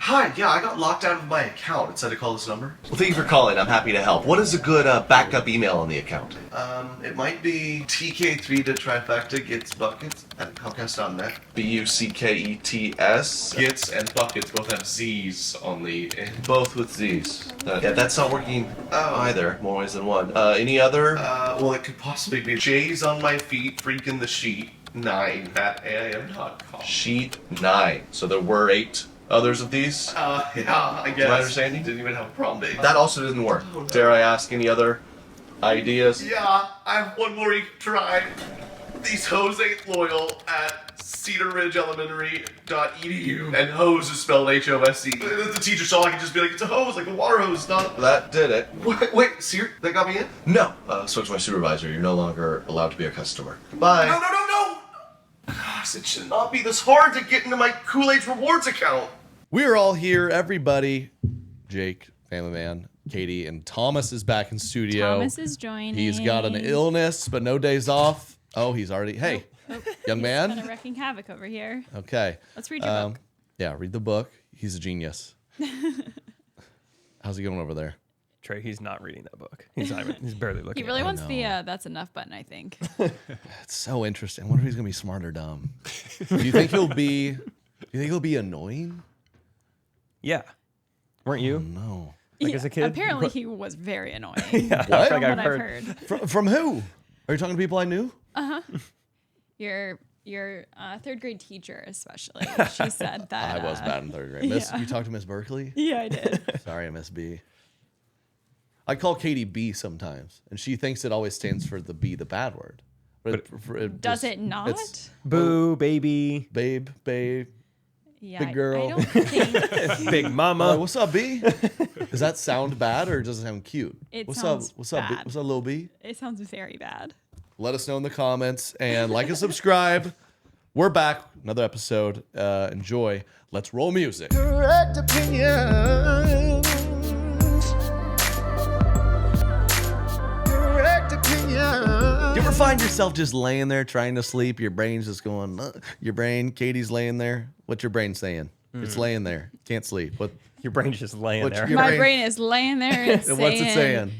Hi, yeah, I got locked out of my account. It said to call this number. Well, thank you for calling. I'm happy to help. What is a good backup email on the account? It might be TK3 to Trifecta gets buckets at Comcast.net. BUCKETS. Gets and buckets both have Z's on the end. Both with Z's. Yeah, that's not working either. More ways than one. Any other? Well, it could possibly be J's on my feet, freaking the sheet 9 at AIM.com. Sheet 9. So there were 8 others of these? Yeah, I guess. My understanding? Didn't even have a problem. That also didn't work. Oh, no. Dare I ask any other ideas? Yeah, I have one more you can try. These hoes ain't loyal at cedarridgeelementary.edu. And hose is spelled H-O-S-E. The teacher saw I could just be like, it's a hose, like a water hose, not... That did it. Wait, Sear, that got me in? No. Spoke to my supervisor. You're no longer allowed to be a customer. Bye. No! Gosh, it should not be this hard to get into my Kool-Aid Rewards account. We're all here, everybody. Jake, Family Man, Katie, and Thomas is back in studio. Thomas is joining. He's got an illness, but no days off. Oh, he's already... Hey, young man. He's kind of wrecking havoc over here. Okay. Let's read your book. Yeah, read the book. He's a genius. How's he going over there? Trey, he's not reading that book. He's barely looking. He really wants the that's enough button, I think. It's so interesting. I wonder if he's gonna be smart or dumb. Do you think he'll be annoying? Yeah. Weren't you? No. Like as a kid? Apparently he was very annoying. Yeah. What? From what I've heard. From who? Are you talking to people I knew? Your third grade teacher, especially. She said that. I was bad in third grade. You talked to Miss Berkeley? Yeah, I did. Sorry, Miss B. I call Katie B sometimes, and she thinks it always stands for the B, the bad word. But does it not? Boo, baby. Babe. Yeah, big girl. I don't think. Big mama. What's up, B? Does that sound bad or does it sound cute? What's sounds up? What's up, B? bad. What's up, little B? It sounds very bad. Let us know in the comments and like and subscribe. We're back. Another episode. Enjoy. Let's roll music. Correct opinions. You ever find yourself just laying there trying to sleep? Your brain's just going, Katie's laying there. What's your brain saying? It's laying there. Can't sleep. What? Your brain's just laying there. My brain is laying there and And what's it saying?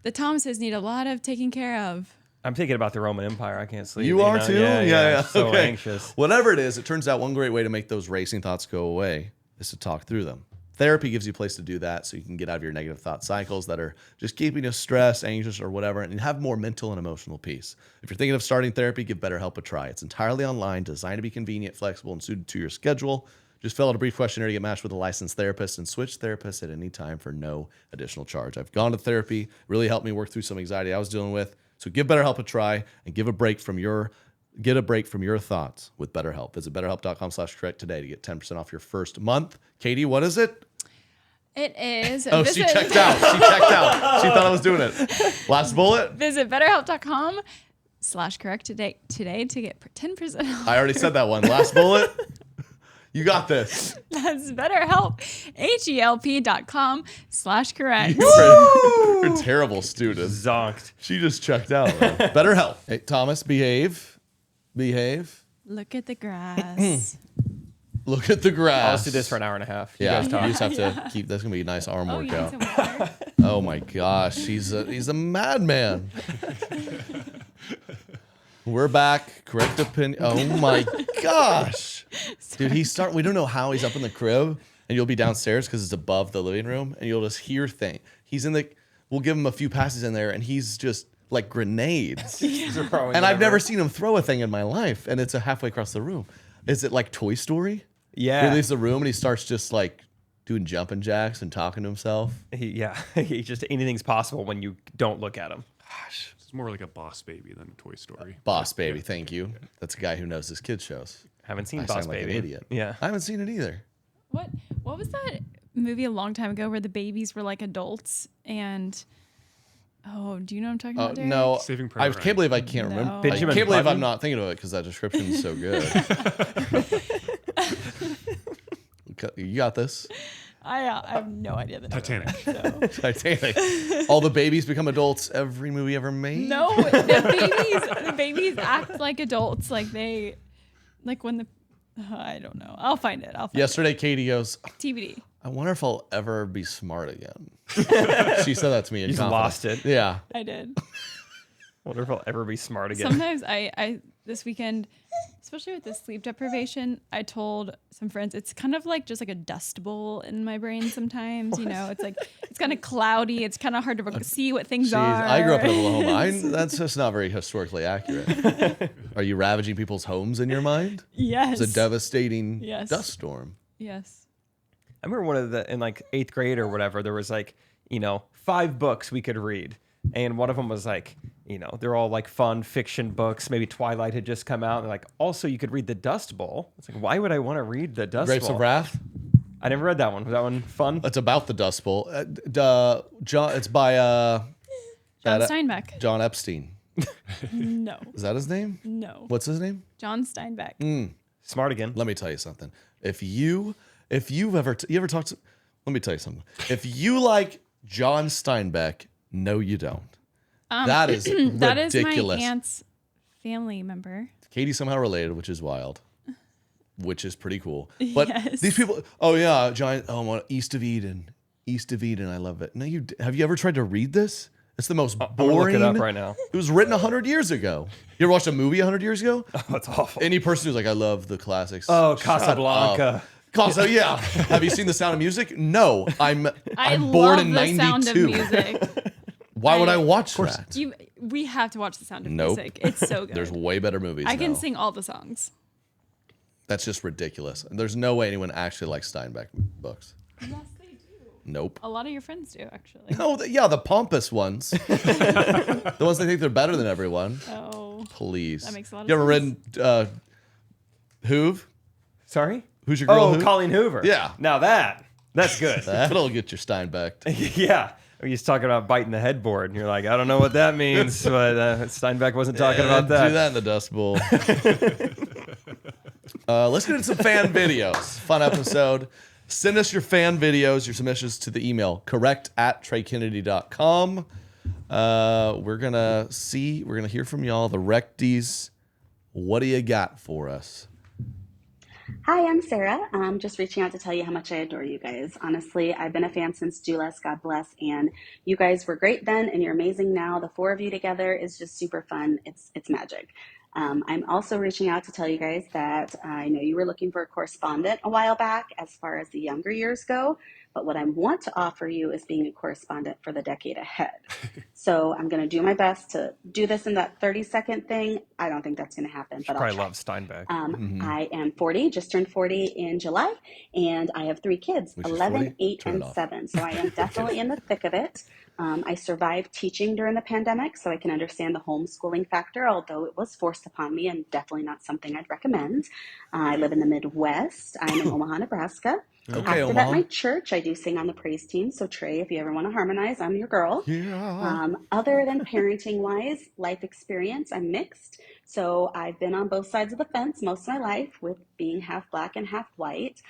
The Thomases need a lot of taking care of. I'm thinking about the Roman Empire. I can't sleep. You are too? Yeah. So okay. anxious. Whatever it is, it turns out one great way to make those racing thoughts go away is to talk through them. Therapy gives you a place to do that so you can get out of your negative thought cycles that are just keeping you stressed, anxious, or whatever, and have more mental and emotional peace. If you're thinking of starting therapy, give BetterHelp a try. It's entirely online, designed to be convenient, flexible, and suited to your schedule. Just fill out a brief questionnaire to get matched with a licensed therapist and switch therapists at any time for no additional charge. I've gone to therapy. It really helped me work through some anxiety I was dealing with. So give BetterHelp a try and get a break from your thoughts with BetterHelp. Visit BetterHelp.com/correct today to get 10% off your first month. Katie, what is it? It is. Oh, she checked out. She thought I was doing it. Last bullet. Visit BetterHelp.com/correct today to get 10% off. I already said that one. Last bullet. You got this. That's BetterHelp. HELP.com/correct. You're a terrible student. Zonked. She just checked out. BetterHelp. Hey, Thomas, behave. Look at the grass. Look at the grass. Let's do this for an hour and a half. You guys talk. just have to keep. That's gonna be a nice arm You need workout. some water? Oh my gosh, he's a madman. We're back. Correct opinion. Oh my gosh, dude. We don't know how he's up in the crib, and you'll be downstairs because it's above the living room, and you'll just hear things. We'll give him a few passes in there, and he's just like grenades. And I've never seen him throw a thing in my life, and it's halfway across the room. Is it like Toy Story? Yeah. He leaves the room and he starts just like doing jumping jacks and talking to himself. He just anything's possible when you don't look at him. Gosh. It's more like a Boss Baby than a Toy Story. Boss Baby, thank you. That's a guy who knows his kids shows. Haven't seen I Boss sound like Baby. an idiot. Yeah. I haven't seen it either. What was that movie a long time ago where the babies were like adults and do you know what I'm talking about, Derek? No, Saving I Private can't believe I can't No. remember. I Benjamin can't believe I'm Button? not thinking of it because that description is so good. You got this. I have no idea the name. Titanic. Titanic. All the babies become adults every movie ever made. No, the babies act like adults, like when the I don't know. I'll find it. Yesterday, Katie goes, TBD. I wonder if I'll ever be smart again. She said that to me in You just confidence. lost it. Yeah. I did. Wonder if I'll ever be smart again. Sometimes I this weekend, especially with the sleep deprivation, I told some friends it's kind of like just like a dust bowl in my brain sometimes. You know, it's like it's kind of cloudy. It's kind of hard to see what things Jeez, are. I grew up in Oklahoma. That's just not very historically accurate. Are you ravaging people's homes in your mind? Yes. It's a devastating Yes. dust storm. Yes. I remember one of the in like 8th grade or whatever, there was like, 5 books we could read. And one of them was like, they're all like fun fiction books. Maybe Twilight had just come out. And like, also you could read The Dust Bowl. It's like, why would I want to read The Dust Grapes Bowl? of Wrath. I never read that one. Was that one fun? It's about the Dust Bowl. It's by John Steinbeck. John Epstein. No. Is that his name? No. What's his name? John Steinbeck. Smart again. Let me tell you something. If you've ever talked to, let me tell you something. If you like John Steinbeck, no, you don't. That is ridiculous. That is my aunt's family member. Katie's somehow related, which is wild, which is pretty cool. But Yes. these people, oh yeah, John, East of Eden, I love it. No, have you ever tried to read this? It's the most I'm gonna boring. look it up right now. It was written 100 years ago. You ever watched a movie 100 years ago? Oh, it's awful. Any person who's like, I love the classics. Oh, Shut Casablanca. up. Yeah. Have you seen The Sound of Music? No. I'm I born love in the 92. Sound of Music. Why would I watch that? We have to watch The Sound of Nope. Music. It's so good. There's way better movies. I can now. sing all the songs. That's just ridiculous. There's no way anyone actually likes Steinbeck books. Yes, they do. Nope. A lot of your friends do, actually. Oh, yeah, the pompous ones. The ones that think they're better than everyone. Oh. Please. That makes a lot of You ever sense. read Hoove? Sorry? Who's your girl? Oh, Hoove? Colleen Hoover. Yeah. Now that's good. That'll get your Steinbeck. Yeah. He's talking about biting the headboard, and you're like, I don't know what that means, but Steinbeck wasn't talking about that. Do that in the Dust Bowl. Let's get into some fan videos. Fun episode. Send us your fan videos, your submissions to the email correct@treykennedy.com. We're gonna hear from y'all, the Recties. What do you got for us? Hi, I'm Sarah. Just reaching out to tell you how much I adore you guys. Honestly, I've been a fan since Do Less, God Bless, and you guys were great then, and you're amazing now. The 4 of you together is just super fun. It's magic. I'm also reaching out to tell you guys that I know you were looking for a correspondent a while back as far as the younger years go, but what I want to offer you is being a correspondent for the decade ahead. So I'm going to do my best to do this in that 30-second thing. I don't think that's going to happen, but I'll Probably try. love Steinbeck. I am 40, just turned 40 in July, and I have 3 kids, Which is 11, 40? 8, Turn it and off. 7. So I am definitely in the thick of it. I survived teaching during the pandemic, so I can understand the homeschooling factor, although it was forced upon me and definitely not something I'd recommend. I live in the Midwest. I'm in Omaha, Nebraska. Okay, After Omaha. that, my church, I do sing on the praise team. So Trey, if you ever want to harmonize, I'm your girl. Yeah. Other than parenting wise, life experience, I'm mixed. So I've been on both sides of the fence most of my life with being half black and half white.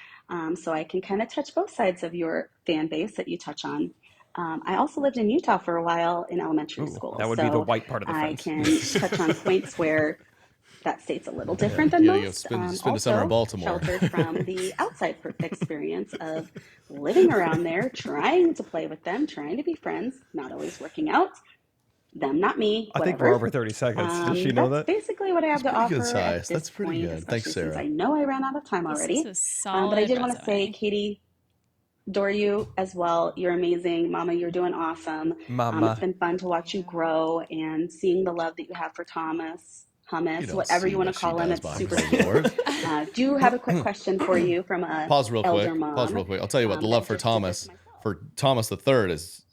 So I can kind of touch both sides of your fan base that you touch on. I also lived in Utah for a while in elementary school. that would be the white part of the I fence. can touch on points where that state's a little different than You gotta go most. spend the summer in Baltimore. Sheltered from the outside experience of living around there, trying to play with them, trying to be friends, not always working out. Them, not me. I think whatever. we're over 30 seconds. Does she know That's that? basically what I have to pretty offer good size. at this That's pretty point, good. especially Thanks, since Sarah. I know I ran out of time already. This is a solid But I did want to resume. say, Katie, adore you as well. You're amazing. Mama, you're doing awesome. Mama. It's been fun to watch you grow and seeing the love that you have for Thomas, You Hummus, don't whatever see you want what to she call him. does It's behind super her cute. door. Do have a quick question for you from a Pause real elder quick. mom. Pause real quick. I'll tell you what, the that love for just did this Thomas, myself. for Thomas the Third is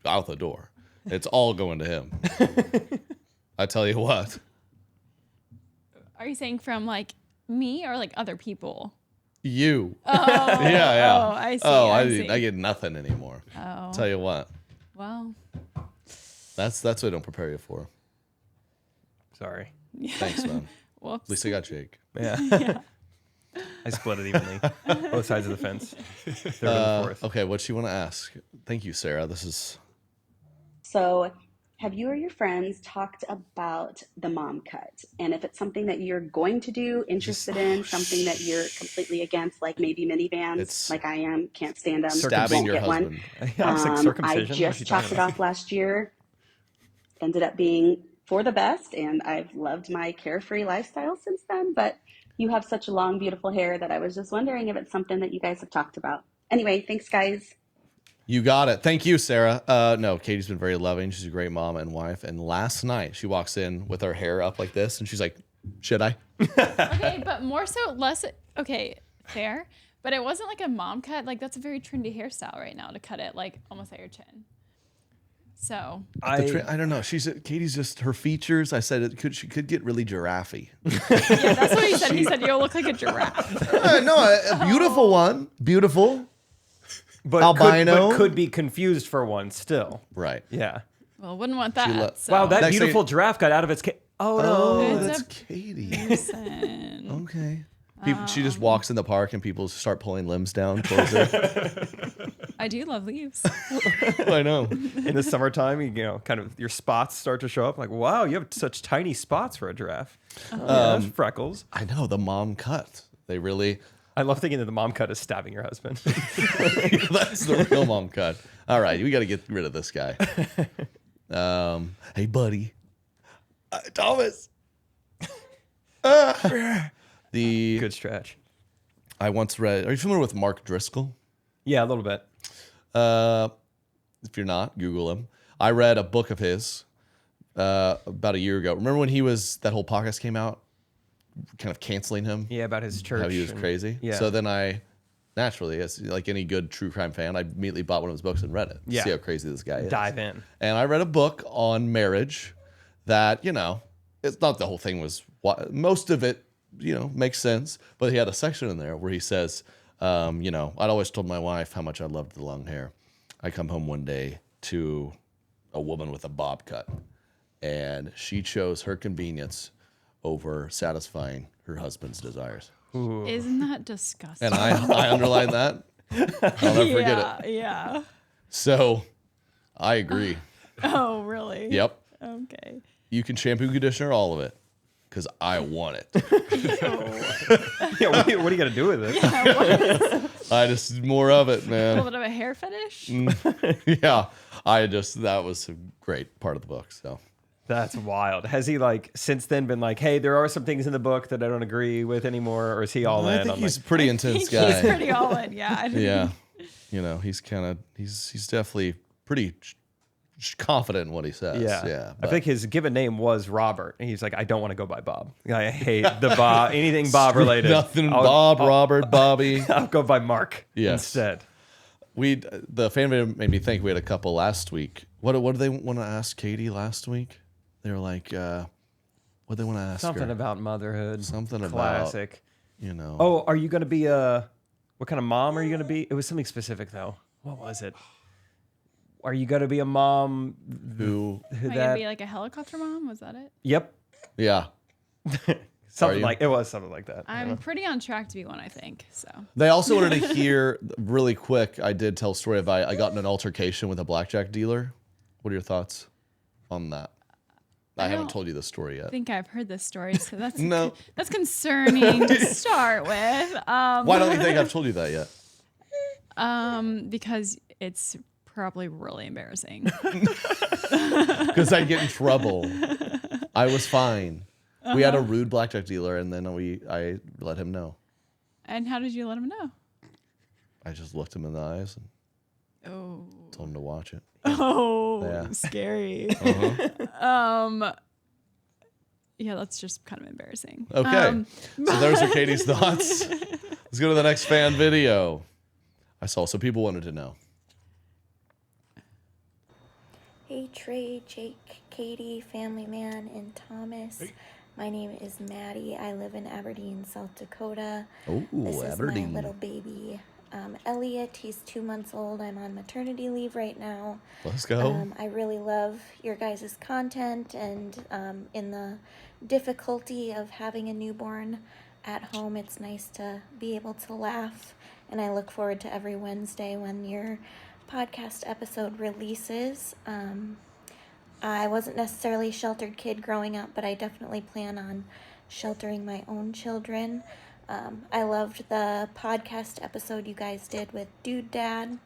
out the door. It's all going to him. I tell you what. Are you saying from like me or like other people? You. Oh, Yeah. Oh, I see. Oh, I I see. get nothing anymore. Oh, Tell you what. well. That's what I don't prepare you for. Sorry. Thanks, man. Whoops. At least I got Jake. Yeah. I split it evenly. Both sides of the fence. Third and fourth. Okay, what you want to ask? Thank you, Sarah. This is So have you or your friends talked about the mom cut? And if it's something that you're going to do, interested in, something that you're completely against, like maybe minivans, It's like I am, can't stand them, stabbing won't your get one. husband. I was like, I circumcision? What is just she chopped talking it about? off last year. Ended up being for the best, and I've loved my carefree lifestyle since then. But you have such long, beautiful hair that I was just wondering if it's something that you guys have talked about. Anyway, thanks, guys. You got it. Thank you, Sarah. No, Katie's been very loving. She's a great mom and wife. And last night she walks in with her hair up like this, and she's like, "Should I?" Okay, but more so, less. Okay, fair. But it wasn't like a mom cut. Like that's a very trendy hairstyle right now to cut it like almost at your chin. So I don't know. Katie's just her features. I said she could get really giraffe-y. yeah, that's what he said. He said you'll look like a giraffe. No, a beautiful one, beautiful, but albino. could be confused for one still. Right. Yeah. Well, wouldn't want that. So. Wow, that Next beautiful thing- giraffe got out of its cage. Oh, Oh, no. It's that's a Katie. person. Okay. She just walks in the park and people start pulling limbs down towards her. I do love leaves. I know. In the summertime, you know, kind of your spots start to show up. Like, wow, you have such tiny spots for a giraffe. Yeah, there's freckles. I know, the mom cut. They really, I love thinking that the mom cut is stabbing your husband. that's the real mom cut. All right, we got to get rid of this guy. Hey, buddy. Thomas. Good stretch. I once read, are you familiar with Mark Driscoll? Yeah, a little bit. If you're not, Google him. I read a book of his about a year ago. Remember when that whole podcast came out, kind of canceling him? Yeah, about his church. How he was crazy. Yeah. So then I, naturally, as like any good true crime fan, I immediately bought one of his books and read it. Yeah. See how crazy this guy is. Dive in. And I read a book on marriage that, it's not the whole thing was, most of it, makes sense. But he had a section in there where he says, I'd always told my wife how much I loved the long hair. I come home one day to a woman with a bob cut, and she chose her convenience over satisfying her husband's desires. Ooh. Isn't that disgusting? And I underlined that. I'll never forget it. Yeah. So I agree. Oh, really? Yep. Okay. You can shampoo, conditioner, all of it, because I want it. Yeah, what are you going to do with it? I just more of it, A man. little bit of a hair fetish. Yeah. that was a great part of the book. So That's wild. Has he since then been like, hey, there are some things in the book that I don't agree with anymore, or is he all in? I think on he's a pretty intense guy. He's pretty all in. Yeah. Yeah. He's he's definitely pretty confident in what he says. Yeah. I think his given name was Robert. And he's like, I don't want to go by Bob. I hate the Bob, anything Bob related. Nothing Bob, Robert, Bobby. I'll go by Mark Yes. instead. The fan video made me think we had a couple last week. What did they want to ask Katie last week? They were like, what did they want to ask Something her? about motherhood. Something Classic. about, Oh, are you going to be what kind of mom are you going to be? It was something specific though. What was it? Are you going to be a mom who, Am I gonna be like a helicopter mom? Was that it? Yep. yeah. Something you? like it was something like that. I'm pretty on track to be one, I think. So They also wanted to hear really quick. I did tell a story of I got in an altercation with a blackjack dealer. What are your thoughts on that? I haven't don't told you the story yet. I think I've heard this story, so that's No. that's concerning to start with. Why don't you think I've told you that yet? Because it's probably really embarrassing. Because I get in trouble. I was fine. We had a rude blackjack dealer, and then I let him know. And how did you let him know? I just looked him in the eyes and Oh, told him to watch it. oh, Yeah. scary. Yeah, that's just kind of embarrassing. Okay. So those are Katie's thoughts. Let's go to the next fan video. I saw some people wanted to know. Hey Trey, Jake, Katie, Family Man, and Thomas. My name is Maddie. I live in Aberdeen, South Dakota. Oh, This Aberdeen. is my little baby, Elliot. He's 2 months old. I'm on maternity leave right now. Let's go. I really love your guys' content, and in the difficulty of having a newborn at home, it's nice to be able to laugh. And I look forward to every Wednesday when your podcast episode releases. I wasn't necessarily a sheltered kid growing up, but I definitely plan on sheltering my own children. I loved the podcast episode you guys did with Dude Dad,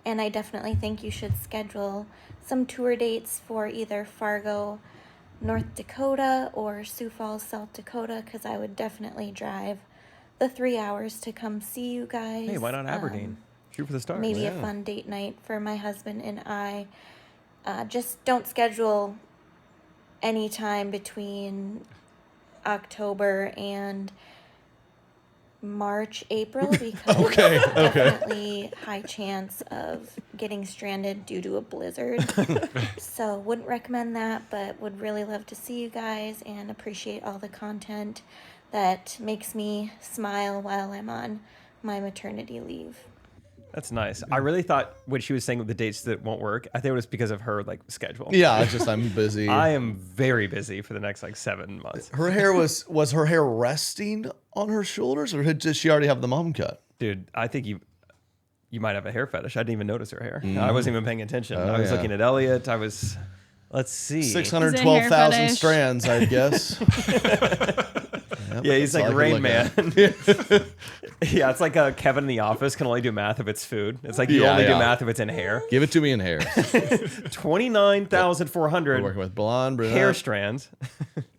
and I definitely think you should schedule some tour dates for either Fargo, North Dakota, or Sioux Falls, South Dakota, because I would definitely drive the 3 hours to come see you guys. Hey, why not Aberdeen? Shoot for the stars. Maybe a fun date night for my husband and I. Just don't schedule any time between October and March, April, because Okay. definitely high chance of getting stranded due to a blizzard. So wouldn't recommend that, but would really love to see you guys and appreciate all the content that makes me smile while I'm on my maternity leave. That's nice. I really thought when she was saying the dates that won't work, I think it was because of her like schedule. Yeah, it's just I'm busy. I am very busy for the next like 7 months. Her hair was her hair resting on her shoulders, or did she already have the mom cut? Dude, I think you might have a hair fetish. I didn't even notice her hair. I wasn't even paying attention. Oh, I was yeah. looking at Elliot. Let's see. 612,000 fetish? strands, I guess. Yep, Yeah, he's that's all like I can Rain look Man. at. Yeah, it's like Kevin in the office can only do math if it's food. It's like you Yeah, only do yeah. math if it's in hair. Give it to me in hair. 29,400 We're working with blonde, brunette. hair strands.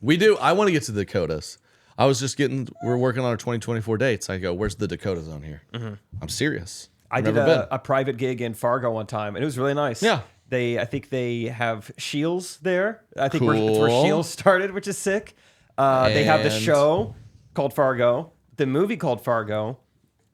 We do. I want to get to the Dakotas. I was just we're working on our 2024 dates. I go, where's the Dakotas on here? I'm serious. I I've did never been. a private gig in Fargo one time, and it was really nice. Yeah. I think they have Shields there. I think it's where Cool. Shields started, which is sick. They have the And- show called Fargo, the movie called Fargo,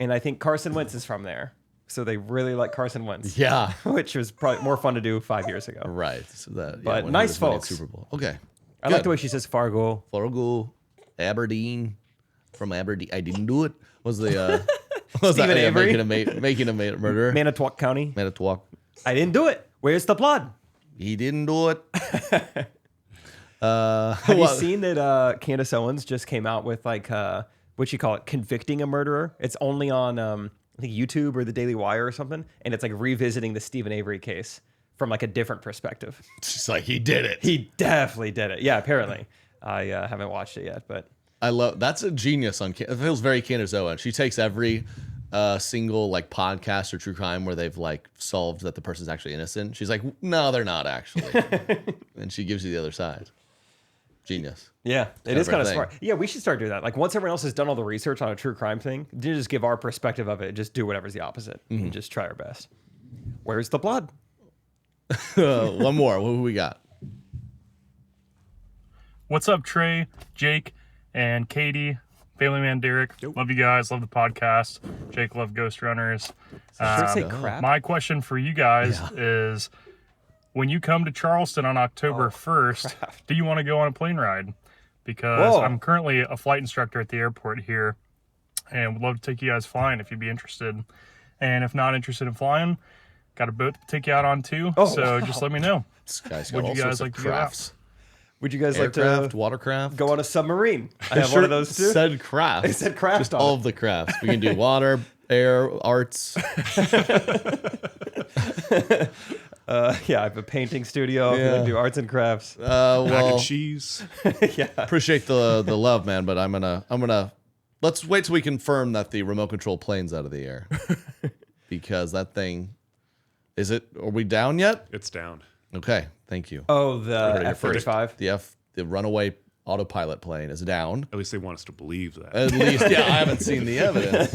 and I think Carson Wentz is from there. So they really like Carson Wentz. Yeah. Which was probably more fun to do 5 years ago. Right. So that, But when he nice was winning folks. Super Bowl. Okay. I like the way she says Fargo. Fargo, Aberdeen, from Aberdeen. I didn't do it. Was the was Stephen that, yeah, Avery? making a murderer? Manitowoc County. Manitowoc. I didn't do it. Where's the blood? He didn't do it. Have you seen that Candace Owens just came out with like what you call it, convicting a murderer? It's only on I think YouTube or the Daily Wire or something, and it's like revisiting the Stephen Avery case from like a different perspective. She's like, he did it. He definitely did it. Yeah, apparently. I haven't watched it yet, but I love that's a genius on. It feels very Candace Owens. She takes every single like podcast or true crime where they've like solved that the person's actually innocent. She's like, no, they're not actually, and she gives you the other side. Genius. yeah, it is kind of thing. smart. Yeah, we should start doing that. Like once everyone else has done all the research on a true crime thing, just give our perspective of it. Just do whatever's the opposite and just try our best. Where's the blood? One more. What do we got? What's up, Trey, Jake, and Katie, Family Man Derek? Love you guys. Love the podcast. Jake, love Ghost Runners. Should I say crap? My question for you guys is, when you come to Charleston on October 1st, do you want to go on a plane ride? Because Whoa. I'm currently a flight instructor at the airport here, and would love to take you guys flying if you'd be interested. And if not interested in flying, got a boat to take you out on too. Oh, so wow. just let me know. This guy's got Would all you sorts guys of like to go out? crafts. Would you guys Aircraft, like to watercraft. go on a submarine? I It have one of sure those too. Said craft. It said craft Just on all it. of the crafts. We can do water, air, arts. Yeah, I have a painting studio. Yeah. I do arts and crafts. Mac Well, and cheese. Yeah. appreciate the love, man. But I'm gonna let's wait till we confirm that the remote control plane's out of the air, because that thing are we down yet? It's down. Okay, thank you. Oh, the Heard it here first. F-35. The runaway autopilot plane is down. At least they want us to believe that. At least, yeah, I haven't seen the evidence.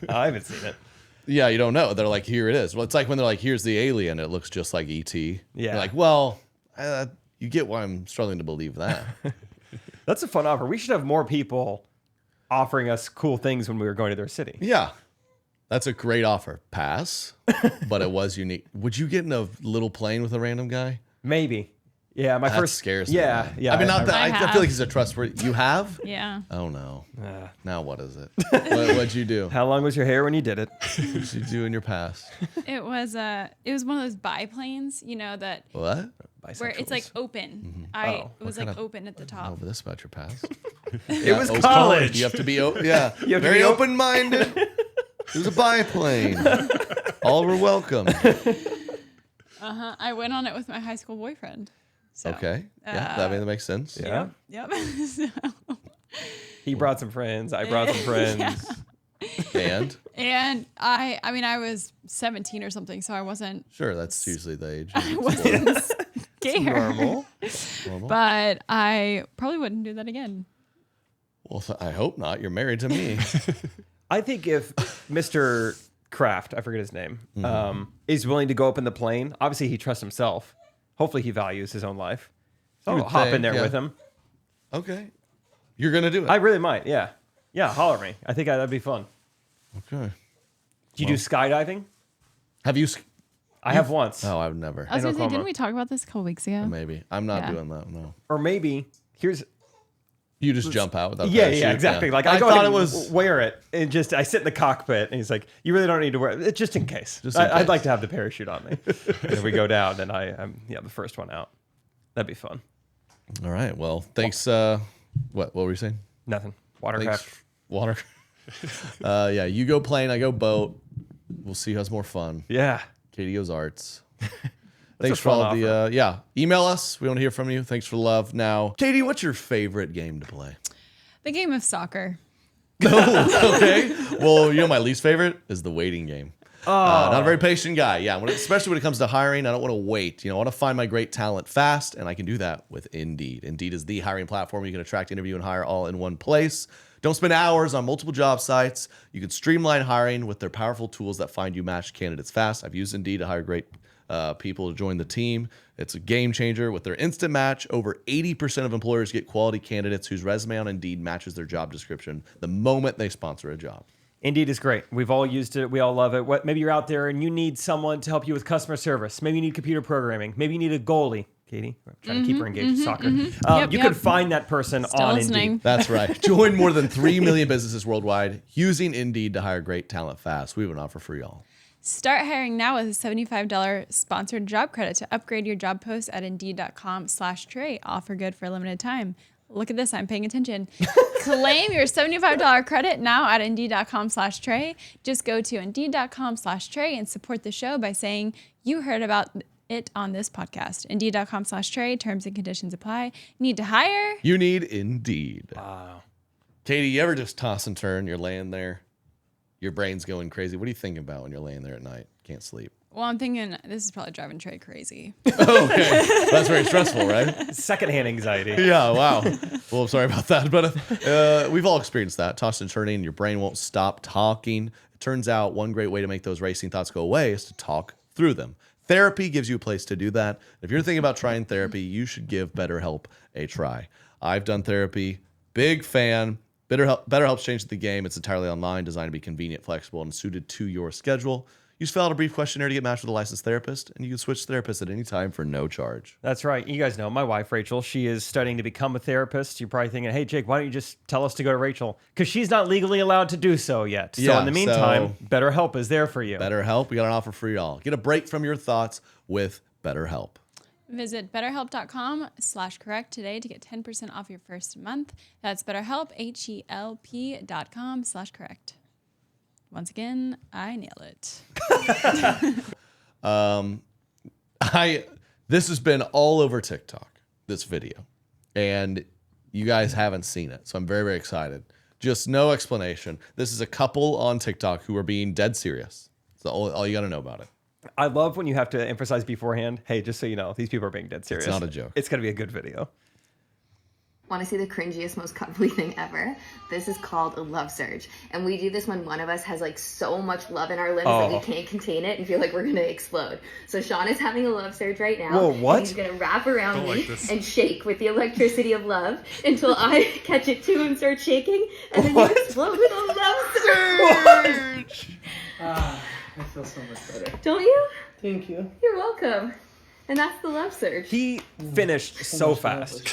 I haven't seen it. Yeah, you don't know. They're like, here it is. Well, it's like when they're like, here's the alien. It looks just like E.T. Yeah. You're like, well, you get why I'm struggling to believe that. That's a fun offer. We should have more people offering us cool things when we were going to their city. Yeah. That's a great offer. Pass, but it was unique. Would you get in a little plane with a random guy? Maybe. Yeah, my That first scares me. Yeah, man. yeah. I mean, not that I I have. feel like he's a trustworthy. You have? Yeah. Oh no. Now what is it? What'd you do? How long was your hair when you did it? What'd you do in your past? It was one of those biplanes, that What? where it's like open. It was like open at the top. Over this about your past. It was Open- college. You have to be yeah. You have to Very be open-minded. It was a biplane. All were welcome. I went on it with my high school boyfriend. So, Okay. Yeah, that makes sense. Yeah. Yep. So- He brought some friends. I brought some friends. And and I was 17 or something, so I wasn't sure, that's usually the age. I wasn't scared. Normal. But I probably wouldn't do that again. Well, I hope not. You're married to me. I think if Mr. Kraft, I forget his name, is willing to go up in the plane, obviously he trusts himself. Hopefully he values his own life. So You I'll would hop in think, there yeah. with him. Okay. You're going to do it. I really might, yeah. Yeah, holler at me. I think that'd be fun. Okay. Do you do skydiving? Have you? I have once. Oh, I've never. I was gonna say, Oklahoma. didn't we talk about this a couple weeks ago? Maybe. I'm not Yeah. doing that. No. Or maybe, here's... You just jump out without a Yeah, parachute? exactly. Yeah. Like I go thought ahead it and was. wear it and just I sit in the cockpit and he's like, you really don't need to wear it, just in case. Just in I'd case. like to have the parachute on me. And if we go down, then I'm the first one out. That'd be fun. All right. Well, thanks. What were you saying? Nothing. Watercraft. Thanks. Water. Yeah. You go plane. I go boat. We'll see who has more fun. Yeah. Katie goes arts. a Thanks for all fun the yeah. Email us. We want to hear from you. Thanks for the love. Now, Katie, what's your favorite game to play? The game of soccer. Okay. Well, my least favorite is the waiting game. Not a very patient guy. Yeah. Especially when it comes to hiring, I don't want to wait. I want to find my great talent fast, and I can do that with Indeed. Indeed is the hiring platform you can attract, interview, and hire all in one place. Don't spend hours on multiple job sites. You can streamline hiring with their powerful tools that find you matched candidates fast. I've used Indeed to hire great people to join the team. It's a game changer. With their instant match, over 80% of employers get quality candidates whose resume on Indeed matches their job description the moment they sponsor a job. Indeed is great. We've all used it. We all love it. Maybe you're out there and you need someone to help you with customer service. Maybe you need computer programming. Maybe you need a goalie. Katie, we're trying to keep her engaged with soccer. You can find that person Still on listening. Indeed. That's right. Join more than 3 million businesses worldwide using Indeed to hire great talent fast. We have an offer for y'all. Start hiring now with a $75 sponsored job credit to upgrade your job post at Indeed.com/Trey. Offer good for a limited time. Look at this. I'm paying attention. Claim your $75 credit now at Indeed.com/Trey. Just go to Indeed.com/Trey and support the show by saying you heard about it on this podcast. Indeed.com/Trey. Terms and conditions apply. Need to hire? You need Indeed. Wow. Katie, you ever just toss and turn? You're laying there. Your brain's going crazy. What are you thinking about when you're laying there at night? Can't sleep. Well, I'm thinking this is probably driving Trey crazy. Okay. That's very stressful, right? Secondhand anxiety. Yeah, wow. Well, I'm sorry about that, but we've all experienced that. Toss and turning, your brain won't stop talking. It turns out one great way to make those racing thoughts go away is to talk through them. Therapy gives you a place to do that. If you're thinking about trying therapy, you should give BetterHelp a try. I've done therapy. Big fan. BetterHelp's changed the game. It's entirely online, designed to be convenient, flexible, and suited to your schedule. You just fill out a brief questionnaire to get matched with a licensed therapist, and you can switch therapists at any time for no charge. That's right. You guys know my wife, Rachel. She is studying to become a therapist. You're probably thinking, hey, Jake, why don't you just tell us to go to Rachel? Because she's not legally allowed to do so yet. So Yeah, in the meantime, BetterHelp is there for you. BetterHelp, we got an offer for y'all. Get a break from your thoughts with BetterHelp. Visit BetterHelp.com/correct today to get 10% off your first month. That's BetterHelp, HELP.com/correct. Once again, I nailed it. This has been all over TikTok, this video, and you guys haven't seen it, so I'm very, very excited. Just no explanation. This is a couple on TikTok who are being dead serious. That's all you got to know about it. I love when you have to emphasize beforehand, hey, just so you know, these people are being dead serious. It's not a joke. It's going to be a good video. Want to see the cringiest, most cuddly thing ever? This is called a love surge. And we do this when one of us has like so much love in our limbs that we can't contain it and feel like we're going to explode. So Sean is having a love surge right now. Whoa, what? And he's going to wrap around me like and shake with the electricity of love until I catch it too and start shaking. And then you explode with a love surge. I feel so much better. Don't you? Thank you. You're welcome. And that's the love surge. He finished so fast.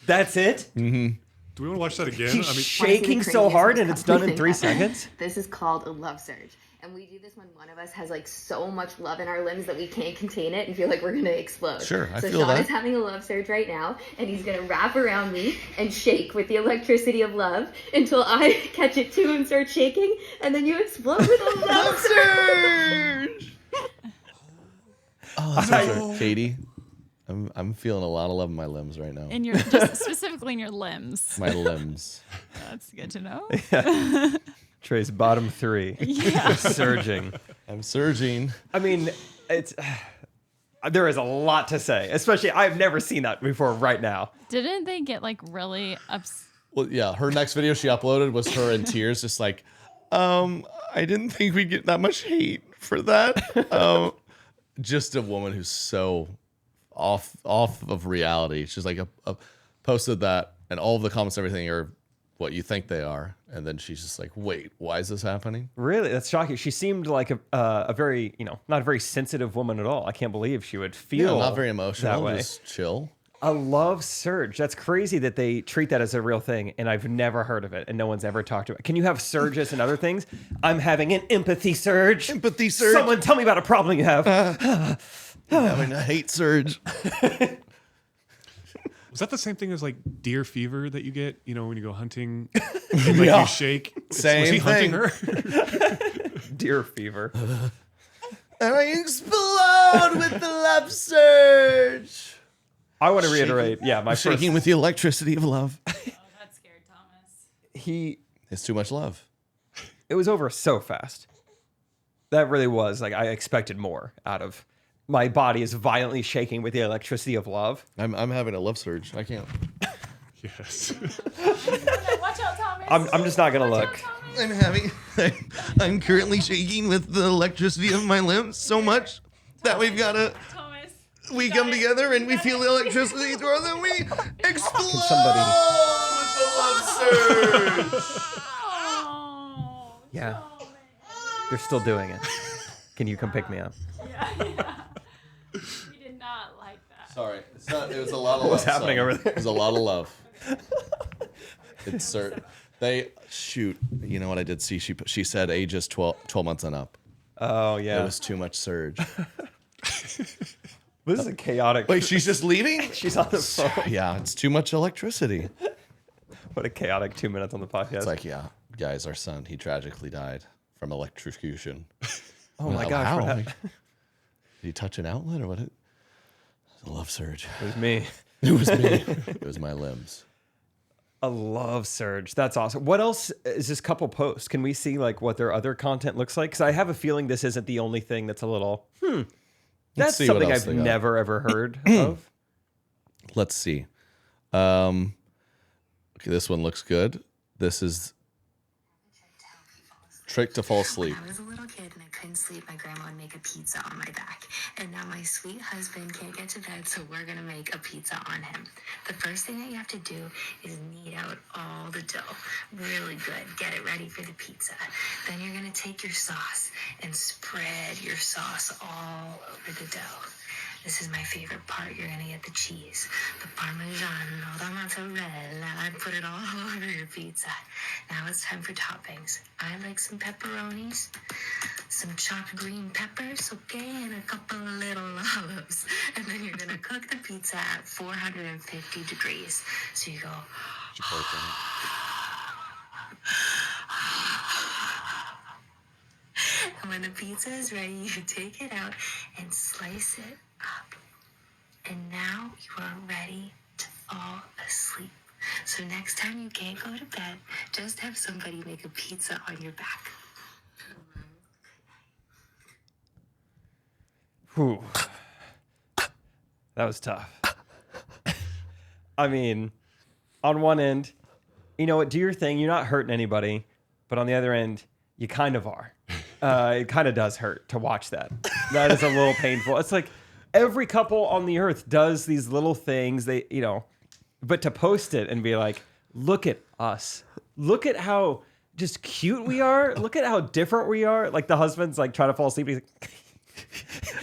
That's it? Mm-hmm. Do we want to watch that again? He's I mean, shaking so hard and it's done in 3 seconds? This is called a love surge. And we do this when one of us has like so much love in our limbs that we can't contain it and feel like we're going to explode. Sure, I so feel Sean that. is having a love surge right now, and he's going to wrap around me and shake with the electricity of love until I catch it too and start shaking, and then you explode with a love surge. Oh, that's right. Katie, I'm feeling a lot of love in my limbs right now. In your, just specifically in your limbs. My limbs. That's good to know. Trey's bottom 3. Yeah. Surging. I'm surging. I mean, it's there is a lot to say, especially I've never seen that before right now. Didn't they get like really upset? Well, yeah, her next video she uploaded was her in tears, just like, I didn't think we'd get that much hate for that. Just a woman who's so off of reality. She's like posted that, and all of the comments, and everything are what you think they are, and then she's just like, wait, why is this happening? Really, that's shocking. She seemed like a very, not a very sensitive woman at all. I can't believe she would feel not very emotional, that way. just chill. A love surge. That's crazy that they treat that as a real thing, and I've never heard of it, and no one's ever talked about it. Can you have surges and other things? I'm having an empathy surge. Empathy surge. Someone tell me about a problem you have. Having a hate surge. Was that the same thing as like deer fever that you get, when you go hunting? And, like you shake. Same was he thing. hunting her? Deer fever. And I explode with the love surge. I want to reiterate, my Shaking first. with the electricity of love. Oh, that scared Thomas. It's too much love. It was over so fast. That really was like I expected more out of. My body is violently shaking with the electricity of love. I'm having a love surge. I can't. Yes. Watch out, Thomas. I'm just not gonna look. I'm currently shaking with the electricity of my limbs so much that we've got to. Thomas. We come together and we feel the electricity through us and we explode somebody- with the love surge. Oh, Yeah. They're still doing it. Can you come pick me up? yeah. We did not like that. Sorry, it's not. It was a lot of love. What's happening over there? It was a lot of love. It's certain. They shoot. You know what I did see? She said ages 12 months and up. Oh yeah. It was too much surge. This is a chaotic. Wait, she's just leaving? She's on the phone. Yeah, it's too much electricity. What a chaotic 2 minutes on the podcast. It's like, yeah, guys, our son, he tragically died from electrocution. oh my gosh. How? What Like, happened? did he touch an outlet or what? It was a love surge. It was me. It was me. It was my limbs. A love surge. That's awesome. What else is this couple post? Can we see like what their other content looks like? Because I have a feeling this isn't the only thing that's a little, That's see what something else I've they got. never ever heard of. Let's see. Okay, this one looks good. This is trick to fall asleep. When I was a little kid and I couldn't sleep, my grandma would make a pizza on my back. And now my sweet husband can't get to bed, so we're gonna make a pizza on him. The first thing that you have to do is knead out all the dough really good. Get it ready for the pizza. Then you're gonna take your sauce and spread your sauce all over the dough. This is my favorite part. You're gonna get the cheese, the Parmesan, all the mozzarella, and put it all over your pizza. Now it's time for toppings. I like some pepperonis, some chopped green peppers, okay, and a couple of little olives. And then you're gonna cook the pizza at 450 degrees. So you go. And when the pizza is ready, you take it out and slice it up. And now you are ready to fall asleep. So next time you can't go to bed, just have somebody make a pizza on your back. Whew. That was tough. I mean, on one end, you know what, do your thing. You're not hurting anybody. But on the other end, you kind of are. It kind of does hurt to watch that. That is a little painful. It's like every couple on the earth does these little things. But to post it and be like, look at us. Look at how just cute we are. Look at how different we are. Like the husband's like trying to fall asleep. He's like,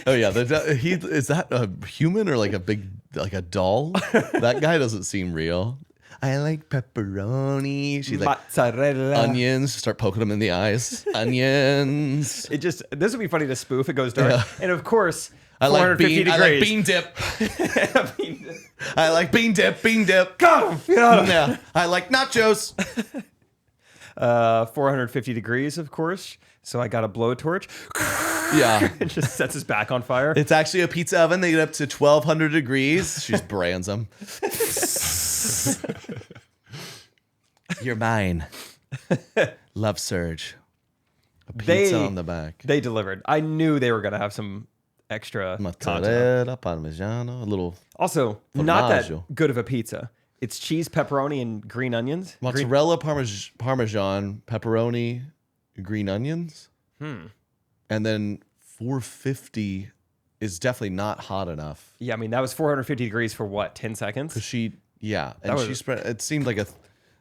Oh yeah, is that a human or like a doll? That guy doesn't seem real. I like pepperoni. She's like mozzarella. onions. Start poking them in the eyes. Onions. This would be funny to spoof. It goes dark, Yeah. and of course, I like 450 bean. I like bean dip. I like bean dip. Bean dip. Got him. Yeah. I like nachos. 450 degrees, of course. So I got a blowtorch. Yeah. It just sets his back on fire. It's actually a pizza oven. They get up to 1,200 degrees. She just brands them. You're mine. Love Surge. A pizza on the back. They delivered. I knew they were going to have some extra content. Mozzarella, parmigiano, a little. Also, not formaggio. that good of a pizza. It's cheese, pepperoni, and green onions. Mozzarella, parmesan, pepperoni, green onions. And then 450 is definitely not hot enough. Yeah, I mean, that was 450 degrees for what, 10 seconds? Because she spread. It seemed like this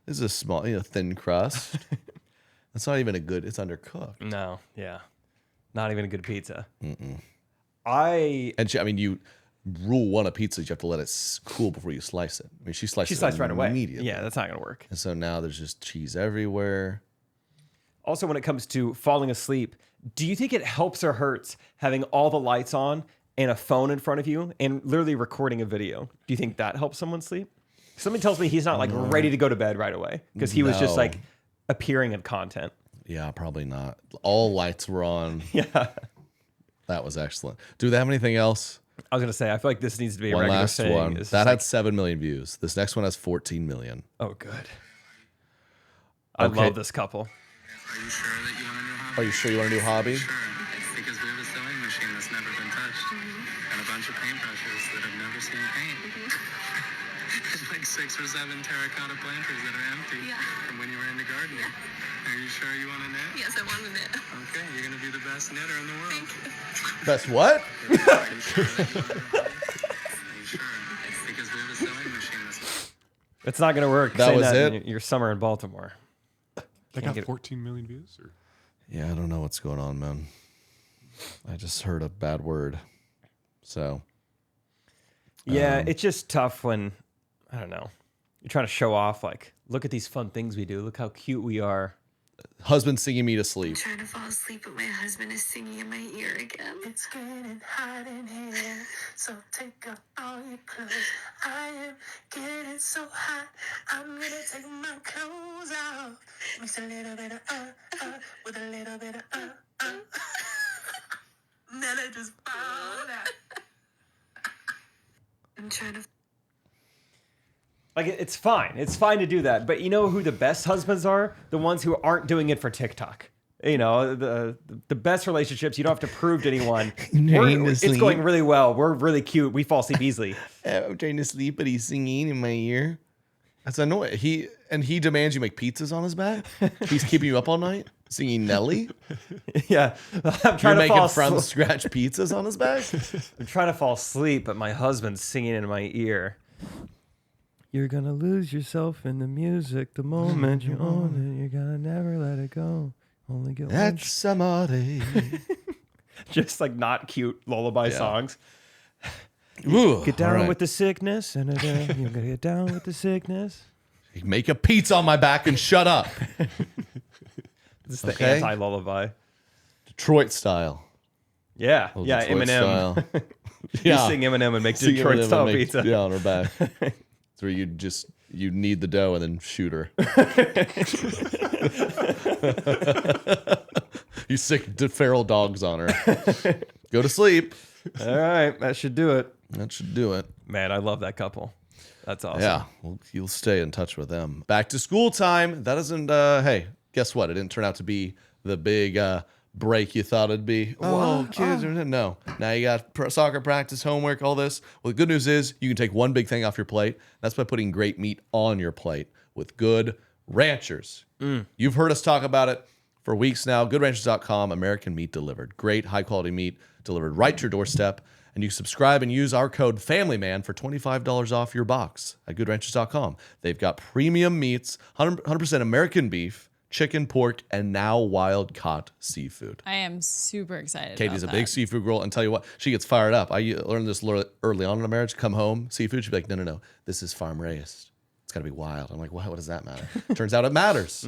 is a small, thin crust. It's not even a good. It's undercooked. No, yeah, not even a good pizza. Mm-mm. You rule one of pizza, you have to let it cool before you slice it. I mean, she sliced right away immediately. Yeah, that's not gonna work. And so now there's just cheese everywhere. Also, when it comes to falling asleep, do you think it helps or hurts having all the lights on and a phone in front of you and literally recording a video? Do you think that helps someone sleep? Somebody tells me he's not like ready to go to bed right away because he was just like appearing in content. Yeah, probably not. All lights were on. Yeah. That was excellent. Do they have anything else? I was going to say, I feel like this needs to be a One regular last thing. one. That had 7 million views. This next one has 14 million. Oh, good. I love this couple. Are you sure you want a new hobby? Sure, because we have a sewing machine that's never been touched, and a bunch of paintbrushes that have never seen paint, and like 6 or 7 terracotta planters that are empty from when you were into gardening. Are you sure you want to knit? Yes, I want to knit. Okay, you're going to be the best knitter in the world. Best what? Are you sure that you want to know? Are you sure? Because we have a sewing machine that's... It's not going to work. That Saying was that it? in your summer in Baltimore. They got 14 million views? Or? Yeah, I don't know what's going on, man. I just heard a bad word. So. Yeah, it's just tough when, I don't know, you're trying to show off, like, look at these fun things we do. Look how cute we are. Husband singing me to sleep. I'm trying to fall asleep, but my husband is singing in my ear again. It's getting hot in here, so take off all your clothes. I am getting so hot, I'm gonna take my clothes off. Mix a little bit of with a little bit of Then I just fall out. I'm trying to... Like, it's fine. It's fine to do that. But you know who the best husbands are? The ones who aren't doing it for TikTok. You know, the best relationships, you don't have to prove to anyone. It's going really well. We're really cute. We fall asleep easily. I'm trying to sleep, but he's singing in my ear. That's annoying. He demands you make pizzas on his back. He's keeping you up all night singing Nelly. Yeah, I'm trying to fall from scratch pizzas on his back. I'm trying to fall asleep, but my husband's singing in my ear. You're gonna lose yourself in the music the moment you own it. You're gonna never let it go. Only get That's somebody. Just like not cute lullaby songs. Ooh, Get down all right. with the sickness, and you're gonna get down with the sickness. Make a pizza on my back and shut up. This is the anti-lullaby. Detroit style. Yeah, Oh, yeah, Detroit Eminem. style. You sing Eminem and make Sing Detroit Eminem style and make- pizza. Yeah, on her back. It's where you knead the dough and then shoot her. You sick feral dogs on her. Go to sleep. All right, that should do it. That should do it. Man, I love that couple. That's awesome. Yeah, well, you'll stay in touch with them. Back to school time. That isn't, hey, guess what? It didn't turn out to be the big break you thought it'd be. Oh, kids. No. Now you got soccer practice, homework, all this. Well, the good news is you can take one big thing off your plate. That's by putting great meat on your plate with Good Ranchers. You've heard us talk about it for weeks now. GoodRanchers.com, American meat delivered. Great, high-quality meat delivered right to your doorstep. And you subscribe and use our code FAMILYMAN for $25 off your box at GoodRanchers.com. They've got premium meats, 100% American beef, chicken, pork, and now wild-caught seafood. I am super excited. Katie's about a big that. seafood girl, and tell you what, she gets fired up. I learned this early on in our marriage. Come home, seafood. She'd be like, no, this is farm raised. It's got to be wild. I'm like, what does that matter? Turns out it matters.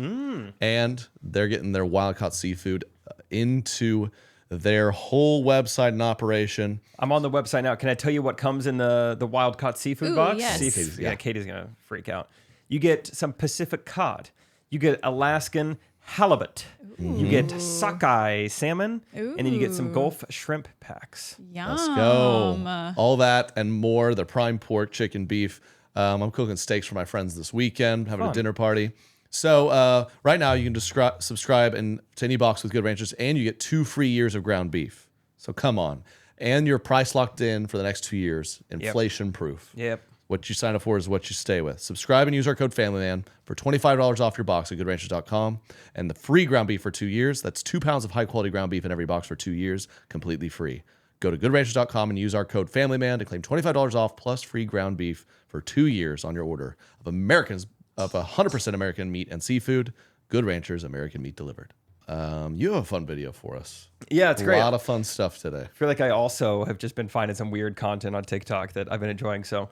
And they're getting their wild-caught seafood into their whole website and operation. I'm on the website now. Can I tell you what comes in the wild-caught seafood Ooh, box? yes. Katie's going to freak out. You get some Pacific cod. You get Alaskan halibut. You get sockeye salmon, and then you get some Ooh. Gulf shrimp packs. Yum. Let's go. All that and more. The prime pork, chicken, beef. I'm cooking steaks for my friends this weekend, having a dinner party. So right now you can subscribe to any box with Good Ranchers, and you get 2 free years of ground beef. So come on. And your price locked in for the next 2 years. Inflation proof. Yep. What you sign up for is what you stay with. Subscribe and use our code FamilyMan for $25 off your box at goodranchers.com. And the free ground beef for 2 years. That's 2 pounds of high-quality ground beef in every box for 2 years, completely free. Go to goodranchers.com and use our code FamilyMan to claim $25 off plus free ground beef for 2 years on your order of 100% American meat and seafood. Good Ranchers, American meat delivered. You have a fun video for us. Yeah, it's great. A lot of fun stuff today. I feel like I also have just been finding some weird content on TikTok that I've been enjoying. So,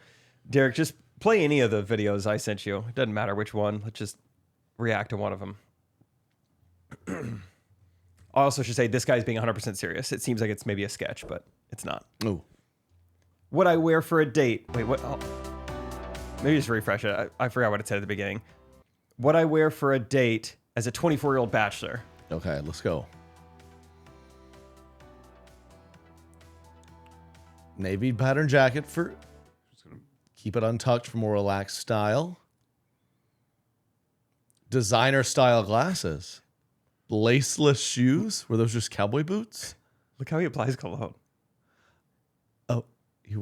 Derek, just play any of the videos I sent you. It doesn't matter which one. Let's just react to one of them. I also should say this guy's being 100% serious. It seems like it's maybe a sketch, but it's not. Ooh. What I wear for a date. Wait, what? Oh. Maybe just refresh it. I forgot what it said at the beginning. What I wear for a date as a 24-year-old bachelor. Okay, let's go. Navy pattern jacket for keep it untucked for more relaxed style. Designer style glasses. Laceless shoes. Were those just cowboy boots? Look how he applies cologne. Oh, he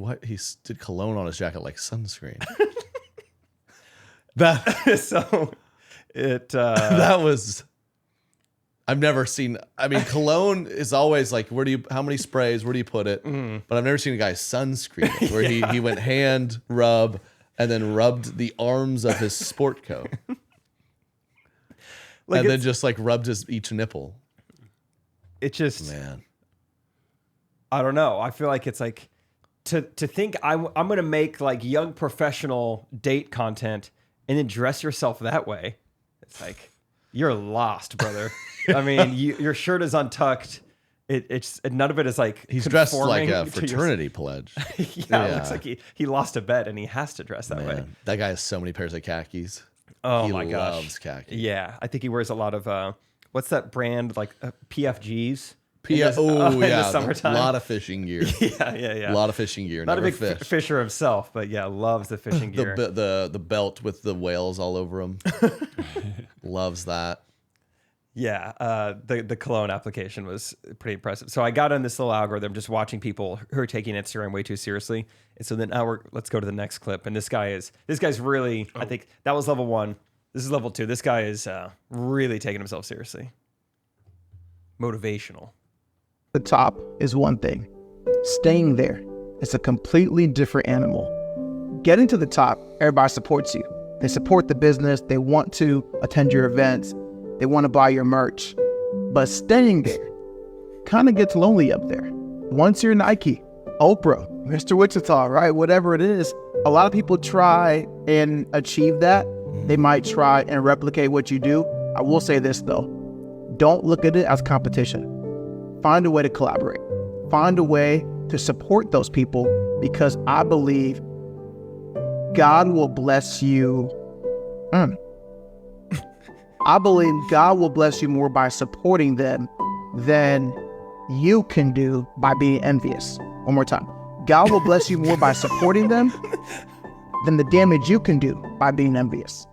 did cologne on his jacket like sunscreen. That was. I've never seen. I mean, cologne is always like, how many sprays? Where do you put it? But I've never seen a guy sunscreen it, where he went hand rub and then rubbed the arms of his sport coat, and then just like rubbed each nipple. It just, man. I don't know. I feel like it's like to think I'm going to make like young professional date content and then dress yourself that way. It's like you're lost, brother. I mean, your shirt is untucked. It's none of it is like he's dressed like a fraternity pledge. Yeah, it looks like he lost a bet and he has to dress that way. That guy has so many pairs of khakis. Oh he my gosh, loves khakis. Yeah, I think he wears a lot of what's that brand like PFGs? In the summertime. A lot of fishing gear. Yeah. A lot of fishing gear. Not Never a big fisher himself, but yeah, loves the fishing gear. The belt with the whales all over him. Loves that. Yeah, the cologne application was pretty impressive. So I got on this little algorithm just watching people who are taking Instagram way too seriously. And so then now let's go to the next clip. And this guy's really, I think that was level 1. This is level 2. This guy is really taking himself seriously. Motivational. The top is one thing. Staying there is a completely different animal. Getting to the top, everybody supports you. They support the business. They want to attend your events. They want to buy your merch. But staying there kind of gets lonely up there. Once you're Nike, Oprah, Mr. Wichita, right? Whatever it is, a lot of people try and achieve that. They might try and replicate what you do. I will say this though. Don't look at it as competition. Find a way to collaborate. Find a way to support those people because I believe God will bless you. I believe God will bless you more by supporting them than you can do by being envious. One more time. God will bless you more by supporting them than the damage you can do by being envious.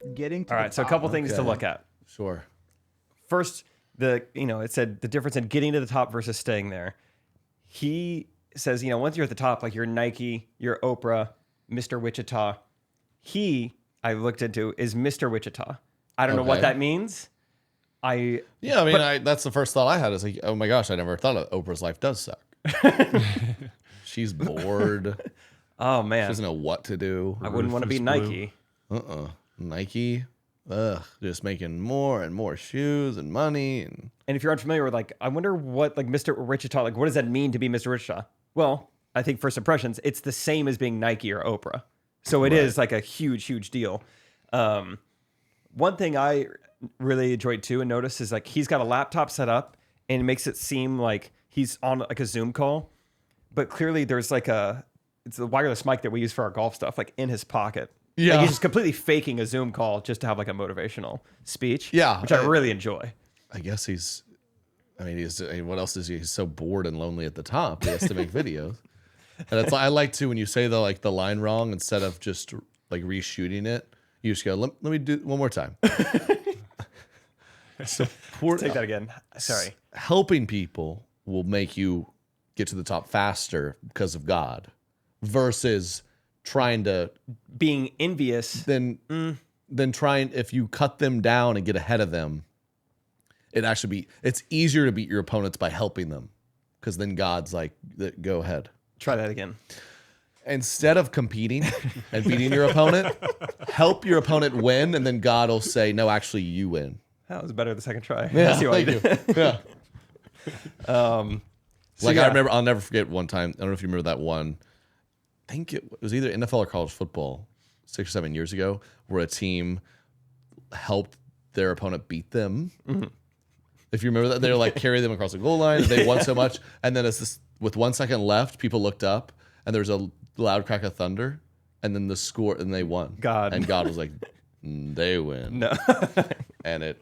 All right, so a couple things to look at. Sure. First, it said the difference in getting to the top versus staying there. He says, once you're at the top, like you're Nike, you're Oprah, Mr. Wichita. I looked into, is Mr. Wichita. I don't know what that means. That's the first thought I had is like, oh my gosh, I never thought of Oprah's life does suck. She's bored. Oh man. She doesn't know what to do. I wouldn't want to be Nike. Nike. Just making more and more shoes and money. And if you're unfamiliar with I wonder what Mr. Wichita, what does that mean to be Mr. Wichita? Well, I think first impressions, it's the same as being Nike or Oprah. So it is like a huge, huge deal. One thing I really enjoyed too and noticed is he's got a laptop set up and it makes it seem like he's on a Zoom call, but clearly there's it's a wireless mic that we use for our golf stuff in his pocket. Yeah. Like he's just completely faking a Zoom call just to have like a motivational speech. Yeah. Which I really enjoy. I guess what else is he? He's so bored and lonely at the top. He has to make videos. And it's I like to, when you say the line wrong, instead of just like reshooting it, you just go, let me do it one more time. Take that again. Sorry. Helping people will make you get to the top faster because of God, versus trying to being envious. Then trying, if you cut them down and get ahead of them, it's easier to beat your opponents by helping them, because then God's like, go ahead. Try that again. Instead of competing and beating your opponent, help your opponent win, and then God will say, no, actually you win. That was better the second try. Yeah, I see what you did. Yeah. Yeah. I remember, I'll never forget one time. I don't know if you remember that one. I think it was either NFL or college football 6 or 7 years ago, where a team helped their opponent beat them. Mm-hmm. If you remember that, they were like carry them across the goal line. And they won so much, and then with 1 second left, people looked up, and there was a loud crack of thunder, and then the score, and they won. And God was like, they win. No. And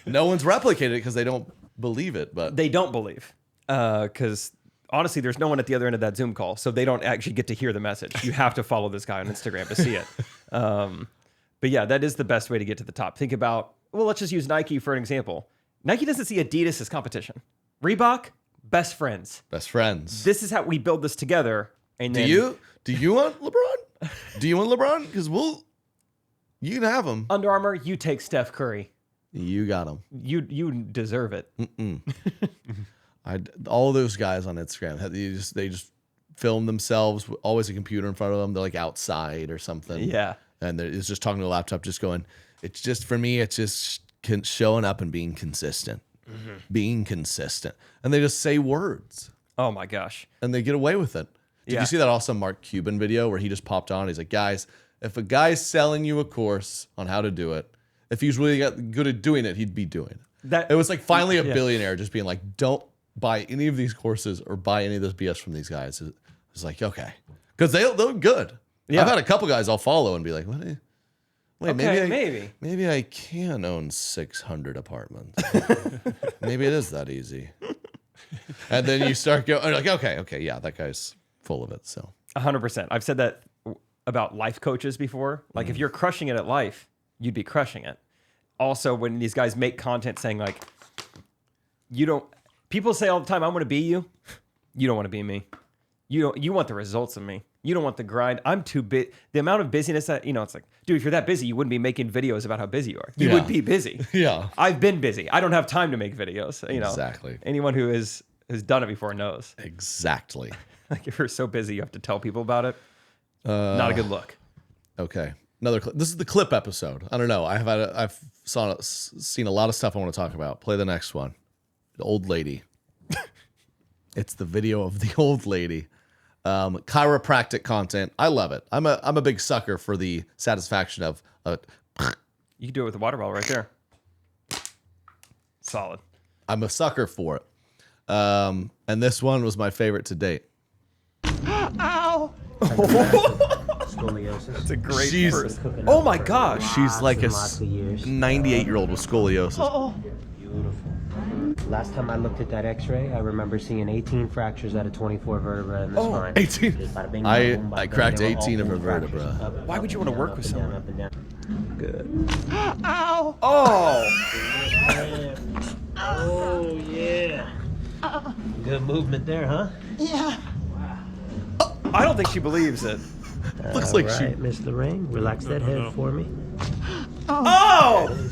no one's replicated it because they don't believe it. But they don't believe, because honestly, there's no one at the other end of that Zoom call, so they don't actually get to hear the message. You have to follow this guy on Instagram to see it. But yeah, that is the best way to get to the top. Think about, let's just use Nike for an example. Nike doesn't see Adidas as competition. Reebok, best friends. Best friends. This is how we build this together. And then, do you want LeBron? Do you want LeBron? Because you can have him. Under Armour, you take Steph Curry. You got him. You deserve it. All those guys on Instagram, they just film themselves, always a computer in front of them. They're like outside or something. Yeah. And it's just talking to a laptop, just going, it's just, for me, it's just showing up and being consistent. Being consistent. And they just say words. Oh my gosh. And they get away with it. Did you see that awesome Mark Cuban video where he just popped on? He's like, guys, if a guy's selling you a course on how to do it, if he's really good at doing it, he'd be doing it. It was like finally a billionaire just being like, don't buy any of these courses or buy any of this BS from these guys. It's like, okay. Because they're good. Yeah. I've had a couple guys I'll follow and be like, maybe I can own 600 apartments. Maybe it is that easy. And then you start going like, okay, yeah, that guy's full of it. So 100%. I've said that about life coaches before. Like if you're crushing it at life, you'd be crushing it. Also, when these guys make content saying like, people say all the time, I want to be you. You don't want to be me. You want the results of me. You don't want the grind. I'm too big. The amount of busyness that, it's like, dude, if you're that busy, you wouldn't be making videos about how busy you are. You would be busy. Yeah. I've been busy. I don't have time to make videos. Exactly. Anyone who has done it before knows. Exactly. Like if you're so busy, you have to tell people about it. Not a good look. Okay. Another clip. This is the clip episode. I don't know. I've seen a lot of stuff I want to talk about. Play the next one. The old lady. It's the video of the old lady. Chiropractic content. I love it. I'm a big sucker for the satisfaction of you can do it with the water bottle right there. Solid. I'm a sucker for it. And this one was my favorite to date. Ow! Scoliosis. That's a great first. Oh my gosh. She's like a 98-year-old with scoliosis. Oh. Beautiful. Last time I looked at that x-ray, I remember seeing 18 fractures out of 24 vertebrae in the spine. 18. I cracked 18 of her vertebrae. Why would you want to work with someone? Good. Ow! Oh! Oh, yeah. Good movement there, huh? Yeah. I don't think she believes it. Looks like she... Miss Lorraine, relax that head for me. Oh!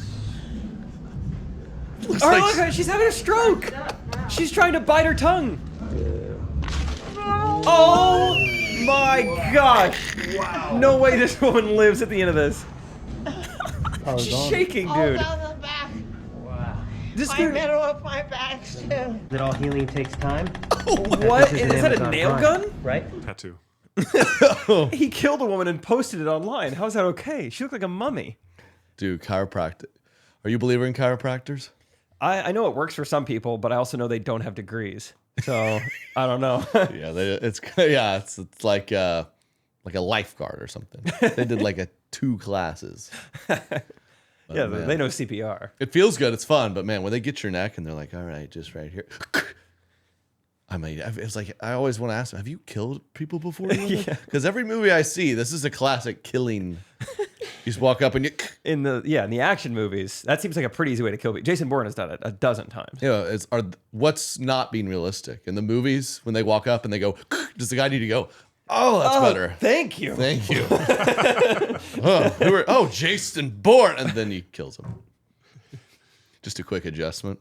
Looks All right, like look, she's having a stroke. She's trying to bite her tongue. Oh my gosh. Wow. No way this woman lives at the end of this. She's shaking, dude. All down the back. Wow. This My dude... middle of my back, too. That all healing takes time? What? Is that a nail gun? Right? Tattoo. He killed a woman and posted it online. How is that okay? She looked like a mummy. Dude, chiropractic. Are you a believer in chiropractors? I know it works for some people, but I also know they don't have degrees. So I don't know. Yeah, it's like like a lifeguard or something. They did like 2 classes. But, Yeah, man, they know CPR. it feels good. It's fun, but man, when they get your neck and they're like, all right, just right here. I mean, it's like I always want to ask them, have you killed people before? Because every movie I see, this is a classic killing. You just walk up and you in the action movies. That seems like a pretty easy way to kill people. Jason Bourne has done it a dozen times. Yeah, what's not being realistic in the movies when they walk up and they go, does the guy need to go? Oh, that's better. Thank you. Thank you. Jason Bourne, and then he kills him. Just a quick adjustment.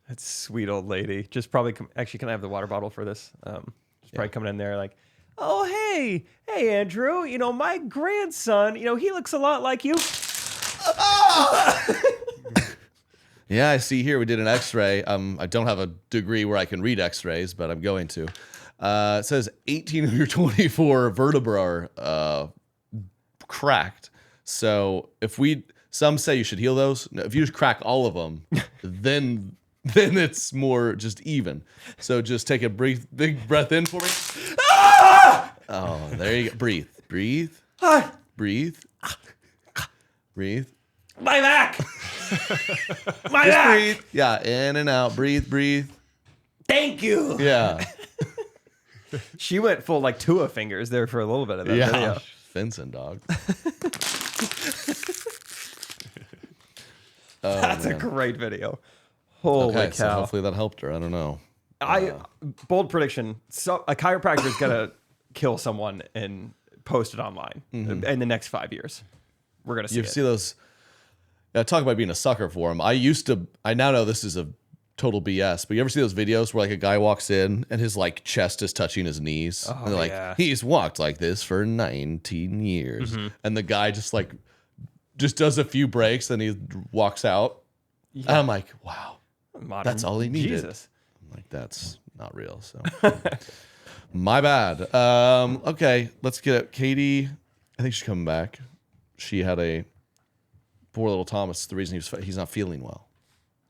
That's sweet old lady. Just probably actually, can I have the water bottle for this? Probably coming in there like, oh hey Andrew, my grandson, he looks a lot like you. Yeah, I see here we did an X-ray. I don't have a degree where I can read X-rays, but I'm going to. It says 18 of your 24 vertebrae are cracked. So some say you should heal those. No, if you just crack all of them, then it's more just even. So just take a big breath in for me. Oh, there you go. Breathe. Breathe. Breathe. Breathe. My back. My just back. Breathe. Yeah, in and out. Breathe. Thank you. Yeah. She went full like Tua fingers there for a little bit of that video. Fencing, dog. That's a great video. Holy cow. So hopefully that helped her. I don't know. Bold prediction. So a chiropractor is gonna kill someone and post it online in the next 5 years. We're gonna see. You see those? Talk about being a sucker for them. I now know this is a total BS, but you ever see those videos where like a guy walks in and his like chest is touching his knees? Oh, and they're like, he's walked like this for 19 years. And the guy just does a few breaks, then he walks out. Yeah. And I'm like, wow, that's all he needed. Jesus. I'm like, that's not real. So my bad. Okay, let's get it. Katie, I think she's coming back. She had a poor little Thomas. The reason he's not feeling well.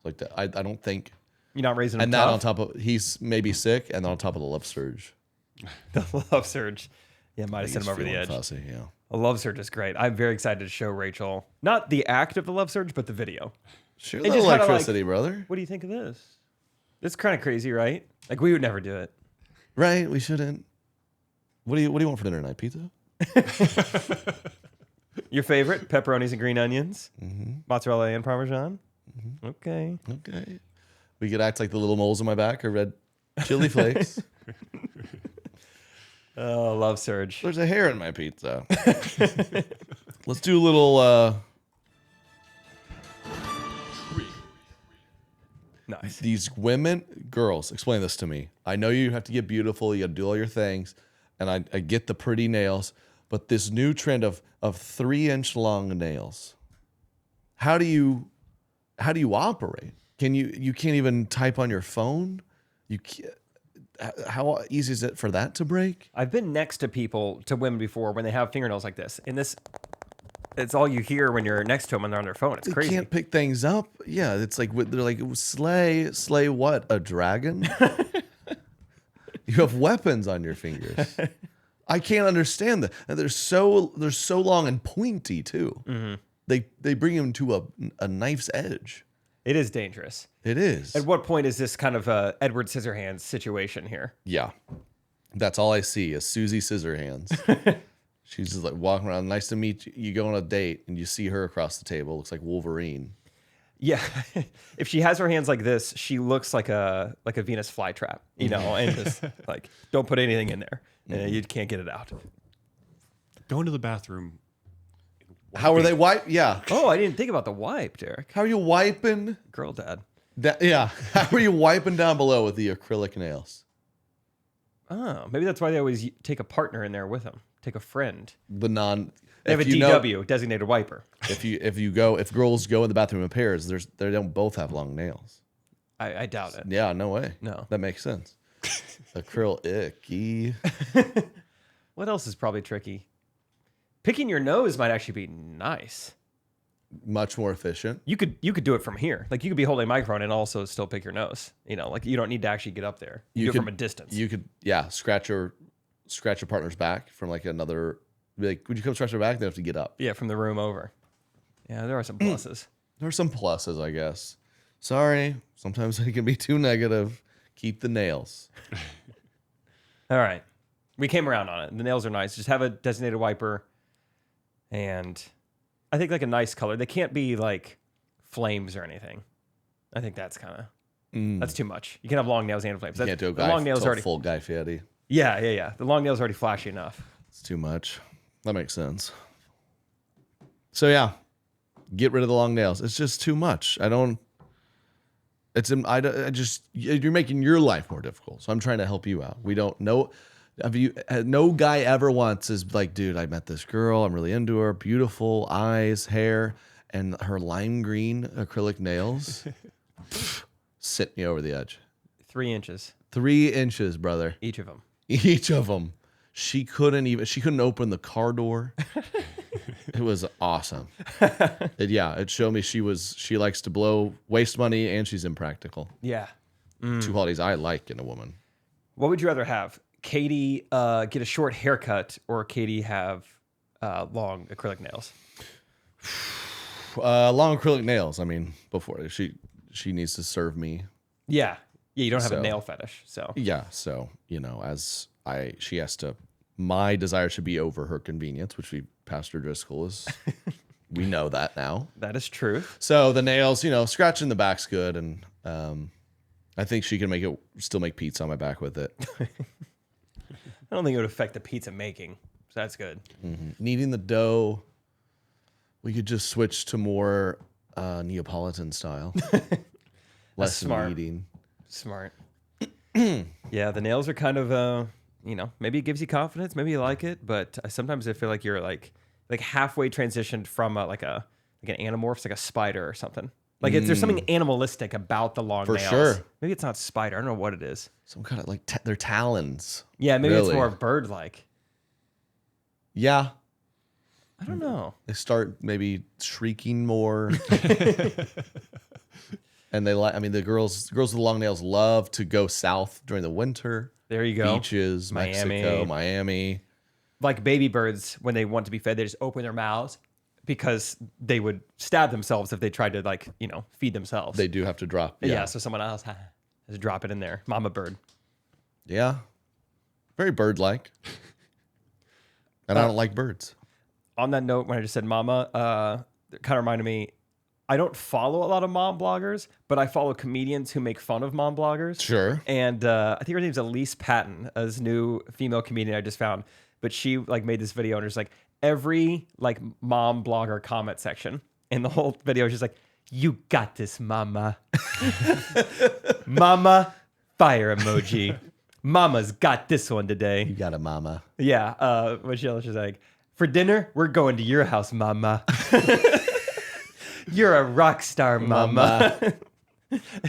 Like that, I don't think you're not raising him. And tough? that on top of he's maybe sick, and then on top of the love surge. The love surge, yeah, might have sent him over the edge. Fussy, yeah, a love surge is great. I'm very excited to show Rachel not the act of the love surge, but the video. Sure, the electricity, brother. What do you think of this? It's kind of crazy, right? Like we would never do it, right? We shouldn't. What do you want for dinner tonight? Pizza. Your favorite pepperonis and green onions, mozzarella and parmesan. Okay. We could act like the little moles on my back are red chili flakes. Oh, love surge. There's a hair in my pizza. Let's do a little. Nice. These girls, explain this to me. I know you have to get beautiful. You got to do all your things, and I get the pretty nails. But this new trend of 3-inch long nails. How do you operate? You can't even type on your phone? You can't, how easy is it for that to break? I've been next to women before when they have fingernails like this. And it's all you hear when you're next to them and they're on their phone. It's crazy. They can't pick things up. Yeah, it's like they're like slay what? A dragon? You have weapons on your fingers. I can't understand that. And they're so long and pointy too. They bring them to a knife's edge. It is dangerous. It is. At what point is this kind of a Edward Scissorhands situation here? Yeah. That's all I see is Susie Scissorhands. She's just like walking around. Nice to meet you. You go on a date and you see her across the table. Looks like Wolverine. Yeah. If she has her hands like this, she looks like a Venus flytrap, and just like, don't put anything in there. You can't get it out. Go into the bathroom. How are they wipe? Yeah. Oh, I didn't think about the wipe, Derek. How are you wiping? Girl dad. Yeah. How are you wiping down below with the acrylic nails? Oh, maybe that's why they always take a partner in there with them. Take a friend. They have a DW, designated wiper. If girls go in the bathroom in pairs, they don't both have long nails. I doubt it. Yeah, no way. No. That makes sense. Acryl icky. What else is probably tricky? Picking your nose might actually be nice. Much more efficient. You could do it from here. Like you could be holding a microphone and also still pick your nose. Like you don't need to actually get up there. You do it from a distance. You could, scratch your scratch your partner's back from like another, be like, would you come scratch your back? They have to get up. Yeah, from the room over. Yeah, there are some pluses. There are some pluses, I guess. Sorry, sometimes it can be too negative. Keep the nails. All right. We came around on it. The nails are nice. Just have a designated wiper. And I think like a nice color. They can't be like flames or anything. I think that's kind of, that's too much. You can have long nails and flames. You can't do a the long nails already full Guy Fieri. Yeah. The long nails already flashy enough. It's too much. That makes sense. So yeah, get rid of the long nails. It's just too much. You're making your life more difficult. So I'm trying to help you out. We don't know. No guy ever wants is like, dude, I met this girl. I'm really into her. Beautiful eyes, hair, and her lime green acrylic nails. Sent me over the edge. 3 inches. 3 inches, brother. Each of them. Each of them. She couldn't open the car door. It was awesome. It showed me she likes to waste money, and she's impractical. Yeah. 2 qualities I like in a woman. What would you rather have? Katie get a short haircut or Katie have long acrylic nails? Long acrylic nails. I mean, before she needs to serve me. Yeah. You don't have a nail fetish, so. Yeah, so, she has to, my desire should be over her convenience, which Pastor Driscoll is, we know that now. That is true. So the nails, scratching the back's good, and I think she can still make pizza on my back with it. I don't think it would affect the pizza making, so that's good. Mm-hmm. Kneading the dough, we could just switch to more Neapolitan style. Less smart. kneading. Smart. Yeah, the nails are kind of, maybe it gives you confidence, maybe you like it, but sometimes I feel like you're like halfway transitioned from like an anamorph, like a spider or something. Like there's something animalistic about the long nails. For sure. Maybe it's not spider. I don't know what it is. Some kind of like their talons. Yeah, maybe it's more bird-like. Yeah. I don't know. They start maybe shrieking more. And the girls with the long nails love to go south during the winter. There you go. Beaches, Mexico, Miami. Like baby birds, when they want to be fed, they just open their mouths because they would stab themselves if they tried to feed themselves. They do have to drop. Yeah, so someone else has to drop it in there. Mama bird. Yeah. Very bird-like. And I don't like birds. On that note, when I just said mama, it kind of reminded me, I don't follow a lot of mom bloggers, but I follow comedians who make fun of mom bloggers. Sure. And I think her name's Elise Patton, this new female comedian I just found. But she made this video and there's every mom blogger comment section. And the whole video is just like, you got this, mama. Mama, fire emoji. Mama's got this one today. You got a mama. Yeah. She's like, for dinner, we're going to your house, mama. You're a rock star, mama.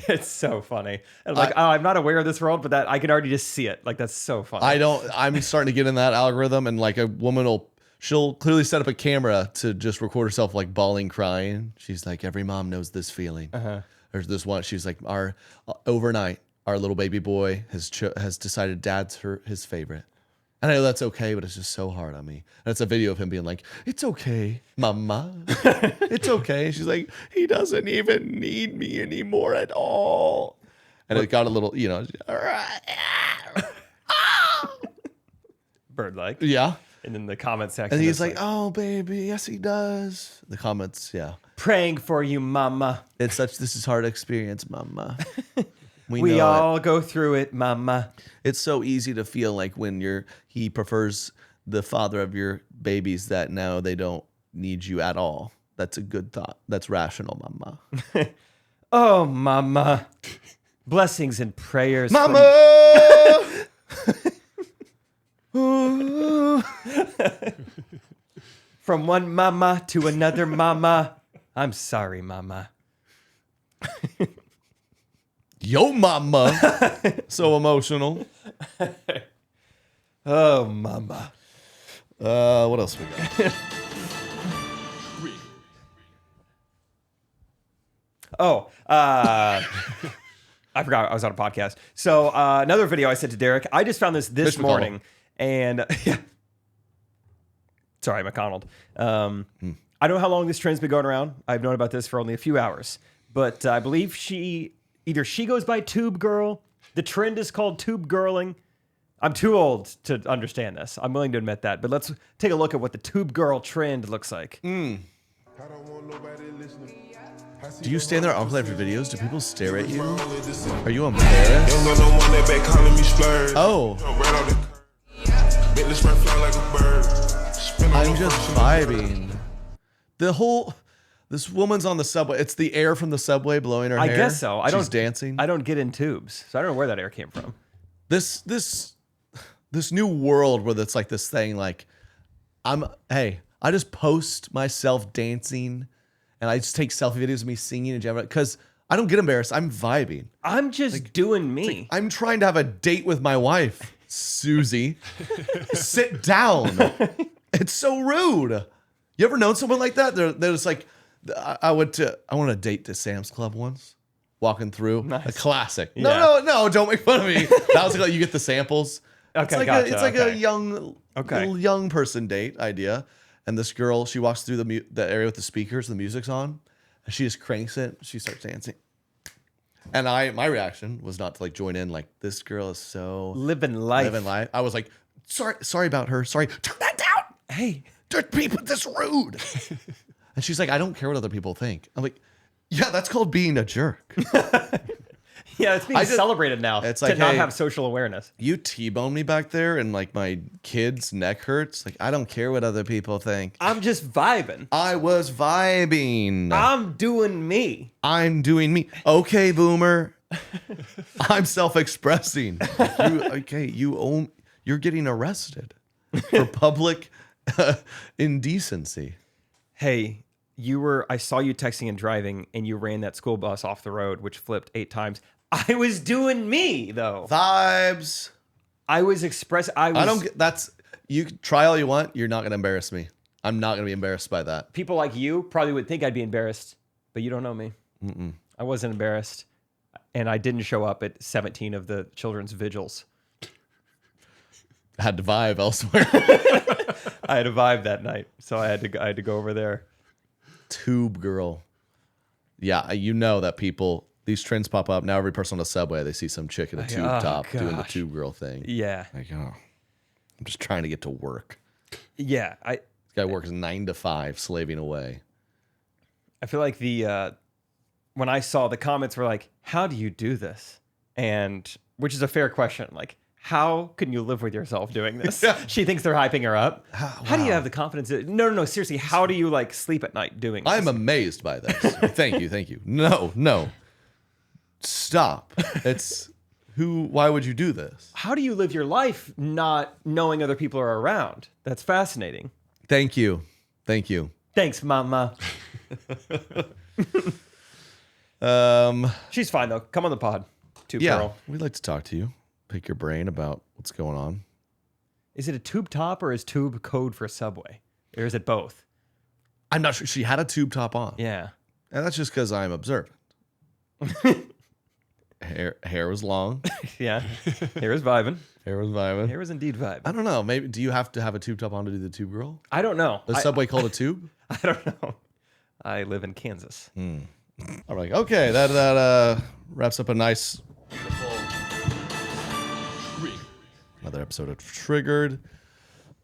It's so funny. And I'm not aware of this world, but that I can already just see it. That's so funny. I'm starting to get in that algorithm, and a woman she'll clearly set up a camera to just record herself bawling, crying. She's like, every mom knows this feeling. There's this one. She's like, overnight, our little baby boy has decided dad's his favorite. And I know that's okay, but it's just so hard on me. And it's a video of him being like, it's okay, mama. It's okay. She's like, he doesn't even need me anymore at all. And it got a little, bird-like. Yeah. And then the comment section. And he's like, oh, baby, yes, he does. The comments, yeah. Praying for you, mama. This is hard experience, mama. We all go through it, mama. It's so easy to feel like when he prefers the father of your babies that now they don't need you at all. That's a good thought. That's rational, mama. Oh, mama. Blessings and prayers. Mama! From one mama to another mama. I'm sorry, mama. Yo, mama. So emotional. Oh, mama. What else we got? I forgot I was on a podcast. So another video I sent to Derek. I just found this morning, And yeah. Sorry, McDonald. I don't know how long this trend's been going around. I've known about this for only a few hours. But I believe she goes by Tube Girl. The trend is called Tube Girling. I'm too old to understand this. I'm willing to admit that. But let's take a look at what the Tube Girl trend looks like. Do you stand there and play for videos? Do people stare at you? Are you embarrassed? Oh. I'm just vibing. This woman's on the subway. It's the air from the subway blowing her hair. I guess so. She's dancing. I don't get in tubes, so I don't know where that air came from. This new world where it's like this thing like, I just post myself dancing and I just take selfie videos of me singing and jamming because I don't get embarrassed. I'm vibing. I'm just doing me. I'm trying to have a date with my wife, Susie. Sit down. It's so rude. You ever known someone like that? They're just like, I went on a date to Sam's Club once, walking through. Nice. A classic. Yeah. No, don't make fun of me. That was like, you get the samples. Okay, it's like gotcha. a little young person date idea. And this girl, she walks through the area with the speakers, the music's on, and she just cranks it. She starts dancing. And my reaction was not to like join in. Like, this girl is so living life. I was like, sorry about her. Sorry, turn that down. Hey, don't be this rude. And she's like, I don't care what other people think. I'm like, yeah, that's called being a jerk. Yeah, it's being celebrated now. It's to like, not hey, have social awareness. You T-bone me back there and like my kid's neck hurts. Like, I don't care what other people think. I'm just vibing. I was vibing. I'm doing me. I'm doing me. Okay, boomer. I'm self-expressing. You're getting arrested for public indecency. Hey, I saw you texting and driving and you ran that school bus off the road, which flipped 8 times. I was doing me though. Vibes. You try all you want. You're not going to embarrass me. I'm not going to be embarrassed by that. People like you probably would think I'd be embarrassed, but you don't know me. Mm-mm. I wasn't embarrassed. And I didn't show up at 17 of the children's vigils. Had to vibe elsewhere. I had a vibe that night, so I had to go over there. Tube girl. Yeah, you know that these trends pop up. Now every person on the subway, they see some chick in a tube top doing the tube girl thing. Yeah. Like, I'm just trying to get to work. Yeah. This guy works 9 to 5, slaving away. I feel like when I saw the comments were like, how do you do this? And which is a fair question. Like, how can you live with yourself doing this? Yeah. She thinks they're hyping her up. How do you have the confidence? No, seriously. How do you like sleep at night doing this? I'm amazed by this. Thank you. No. Stop. Why would you do this? How do you live your life not knowing other people are around? That's fascinating. Thank you. Thanks, mama. She's fine though. Come on the pod. Tube girl. We'd like to talk to you. Pick your brain about what's going on. Is it a tube top or is tube code for Subway? Or is it both? I'm not sure. She had a tube top on. Yeah. And that's just because I'm observant. Hair was long. Yeah. Hair was vibing. Hair was indeed vibing. I don't know. Maybe do you have to have a tube top on to do the tube girl? I don't know. The Subway called a tube? I don't know. I live in Kansas. All right. Okay. That wraps up a nice another episode of Triggered.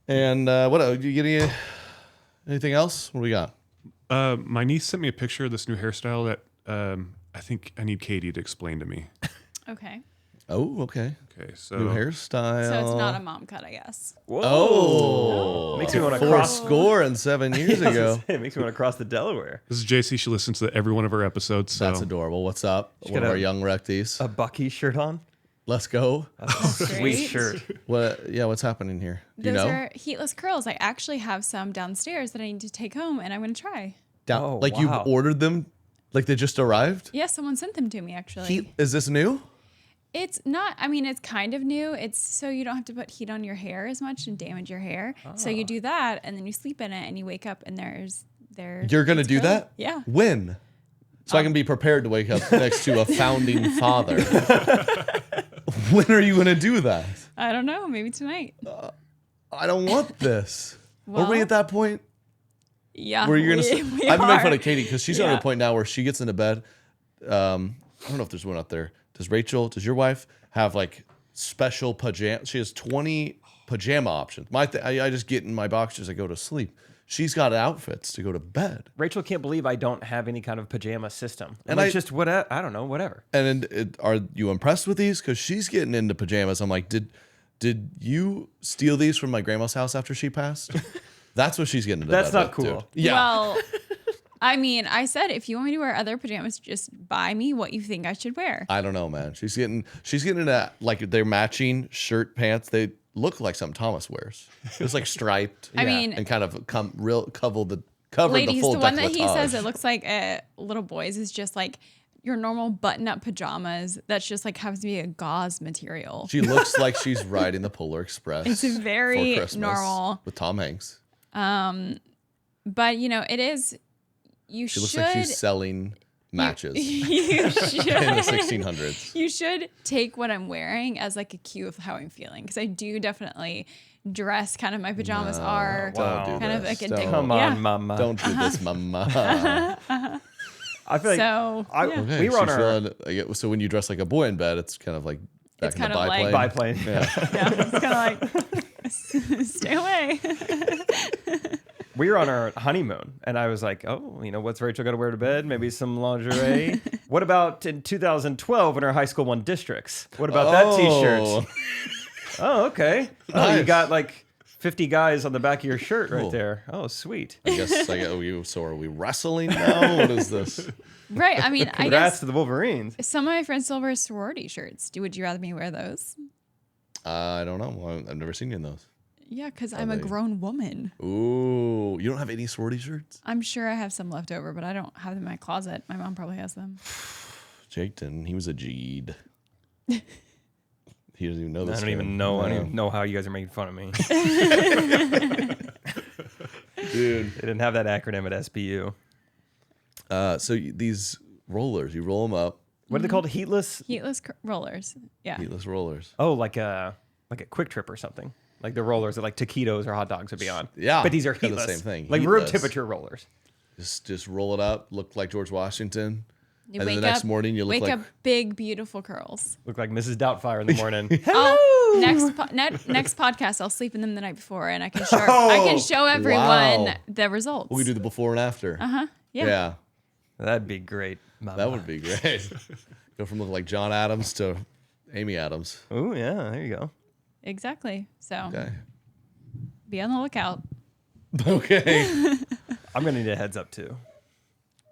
And what you getting anything else? What do we got? My niece sent me a picture of this new hairstyle that I think I need Katie to explain to me. Okay. Oh, okay. Okay, so new hairstyle. So it's not a mom cut, I guess. Whoa. Oh. Makes me want to 4 cross score and 7 years ago. It makes me want to cross the Delaware. This is JC. She listens to every one of our episodes. So. That's adorable. What's up? She's One got of our young recties. A Bucky shirt on. Let's go. Sweet shirt. What's happening here? Those are heatless curls. I actually have some downstairs that I need to take home, and I'm going to try. You've ordered them? Like they just arrived? Yeah, someone sent them to me, actually. Is this new? It's not, it's kind of new. It's so you don't have to put heat on your hair as much and damage your hair. So you do that, and then you sleep in it, and you wake up, and there's You're going to do that? Yeah. When? So I can be prepared to wake up next to a founding father. When are you going to do that? I don't know. Maybe tonight. I don't want this. Are we Well, at that point? Yeah. Where you're gonna we I've been making fun are. of Katie because she's at a point now where she gets into bed. I don't know if there's one out there. Does your wife have like special pajamas? She has 20 pajama options. I just get in my boxers, I go to sleep. She's got outfits to go to bed. Rachel can't believe I don't have any kind of pajama system. And It's just whatever. I don't know, whatever. And are you impressed with these? Because she's getting into pajamas. I'm like, did you steal these from my grandma's house after she passed? That's what she's getting into. That's bed not with, cool. dude. Yeah. Well, I mean, I said if you want me to wear other pajamas, just buy me what you think I should wear. I don't know, man. She's getting into like they're matching shirt pants. They look like something Thomas wears. It's like striped. I mean, and kind of covered the ladies, full the one that he decolletage. says it looks like little boys is just like your normal button-up pajamas. That's just like happens to be a gauze material. She looks like she's riding the Polar Express. It's very for Christmas normal with Tom Hanks. But you know, it is. You She should. looks like she's selling matches You should. in the 1600s. You should take what I'm wearing as like a cue of how I'm feeling because I do definitely dress kind of my pajamas are Don't do kind of this. like a Don't. dig. Come on, mama. Don't do this, mama. I feel like So, yeah. Okay, we were on she's our feeling- so when you dress like a boy in bed, it's kind of like back It's in the kind of like- biplane. biplane. Yeah. Yeah, it's kind of like stay away. We were on our honeymoon, and I was like, oh, what's Rachel got to wear to bed? Maybe some lingerie. What about in 2012 when our high school won districts? What about that T-shirt? Oh, okay. Oh, you Nice. got like 50 guys on the back of your shirt right Cool. there. Oh, sweet. I guess so are we wrestling now? What is this? Right. I mean, I Congrats guess to the Wolverines. some of my friends still wear sorority shirts. Would you rather me wear those? I don't know. I've never seen you in those. Yeah, because I'm a they- grown woman. Ooh, you don't have any sorority shirts? I'm sure I have some left over, but I don't have them in my closet. My mom probably has them. Jake didn't. He was a G'd. He doesn't even know I this. don't even know. I don't even know how you guys are making fun of me. Dude. They didn't have that acronym at SBU. So these rollers, you roll them up. What are they called? Heatless? Heatless rollers. Yeah. Heatless rollers. Oh, like a Quick Trip or something. Like the rollers that like taquitos or hot dogs would be on. Yeah, But these are kinda the heatless. same thing. Like room Heatless. temperature rollers. Just roll it up, look like George Washington. You and then wake the next up, morning you look wake like up big, beautiful curls. Look like Mrs. Doubtfire in the morning. Oh, next podcast, I'll sleep in them the night before, and I can show everyone wow. the results. We do the before and after. Yeah. That'd be great. Mama. That would be great. Go from looking like John Adams to Amy Adams. Oh yeah, there you go. Exactly. So Okay. be on the lookout. Okay. I'm gonna need a heads up too.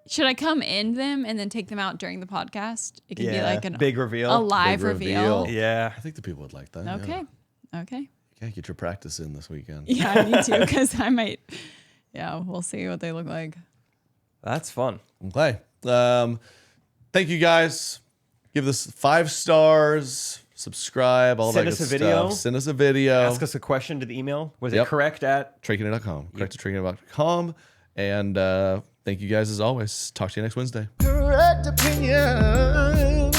Should I come in them and then take them out during the podcast? It could be Yeah, like a big reveal. a live Big reveal. Yeah. I think the people would like that. Okay. Yeah. Okay. Okay, get your practice in this weekend. Yeah, I need to because I might. Yeah, we'll see what they look like. That's fun. Okay. Thank you guys. Give this 5 stars. Subscribe. All Send that us good a video. stuff. Send us a video. Ask us a question to the email. Was Yep. it correct at Trakenet.com. Correct at Trakenet.com. And thank you guys as always. Talk to you next Wednesday. Correct opinion.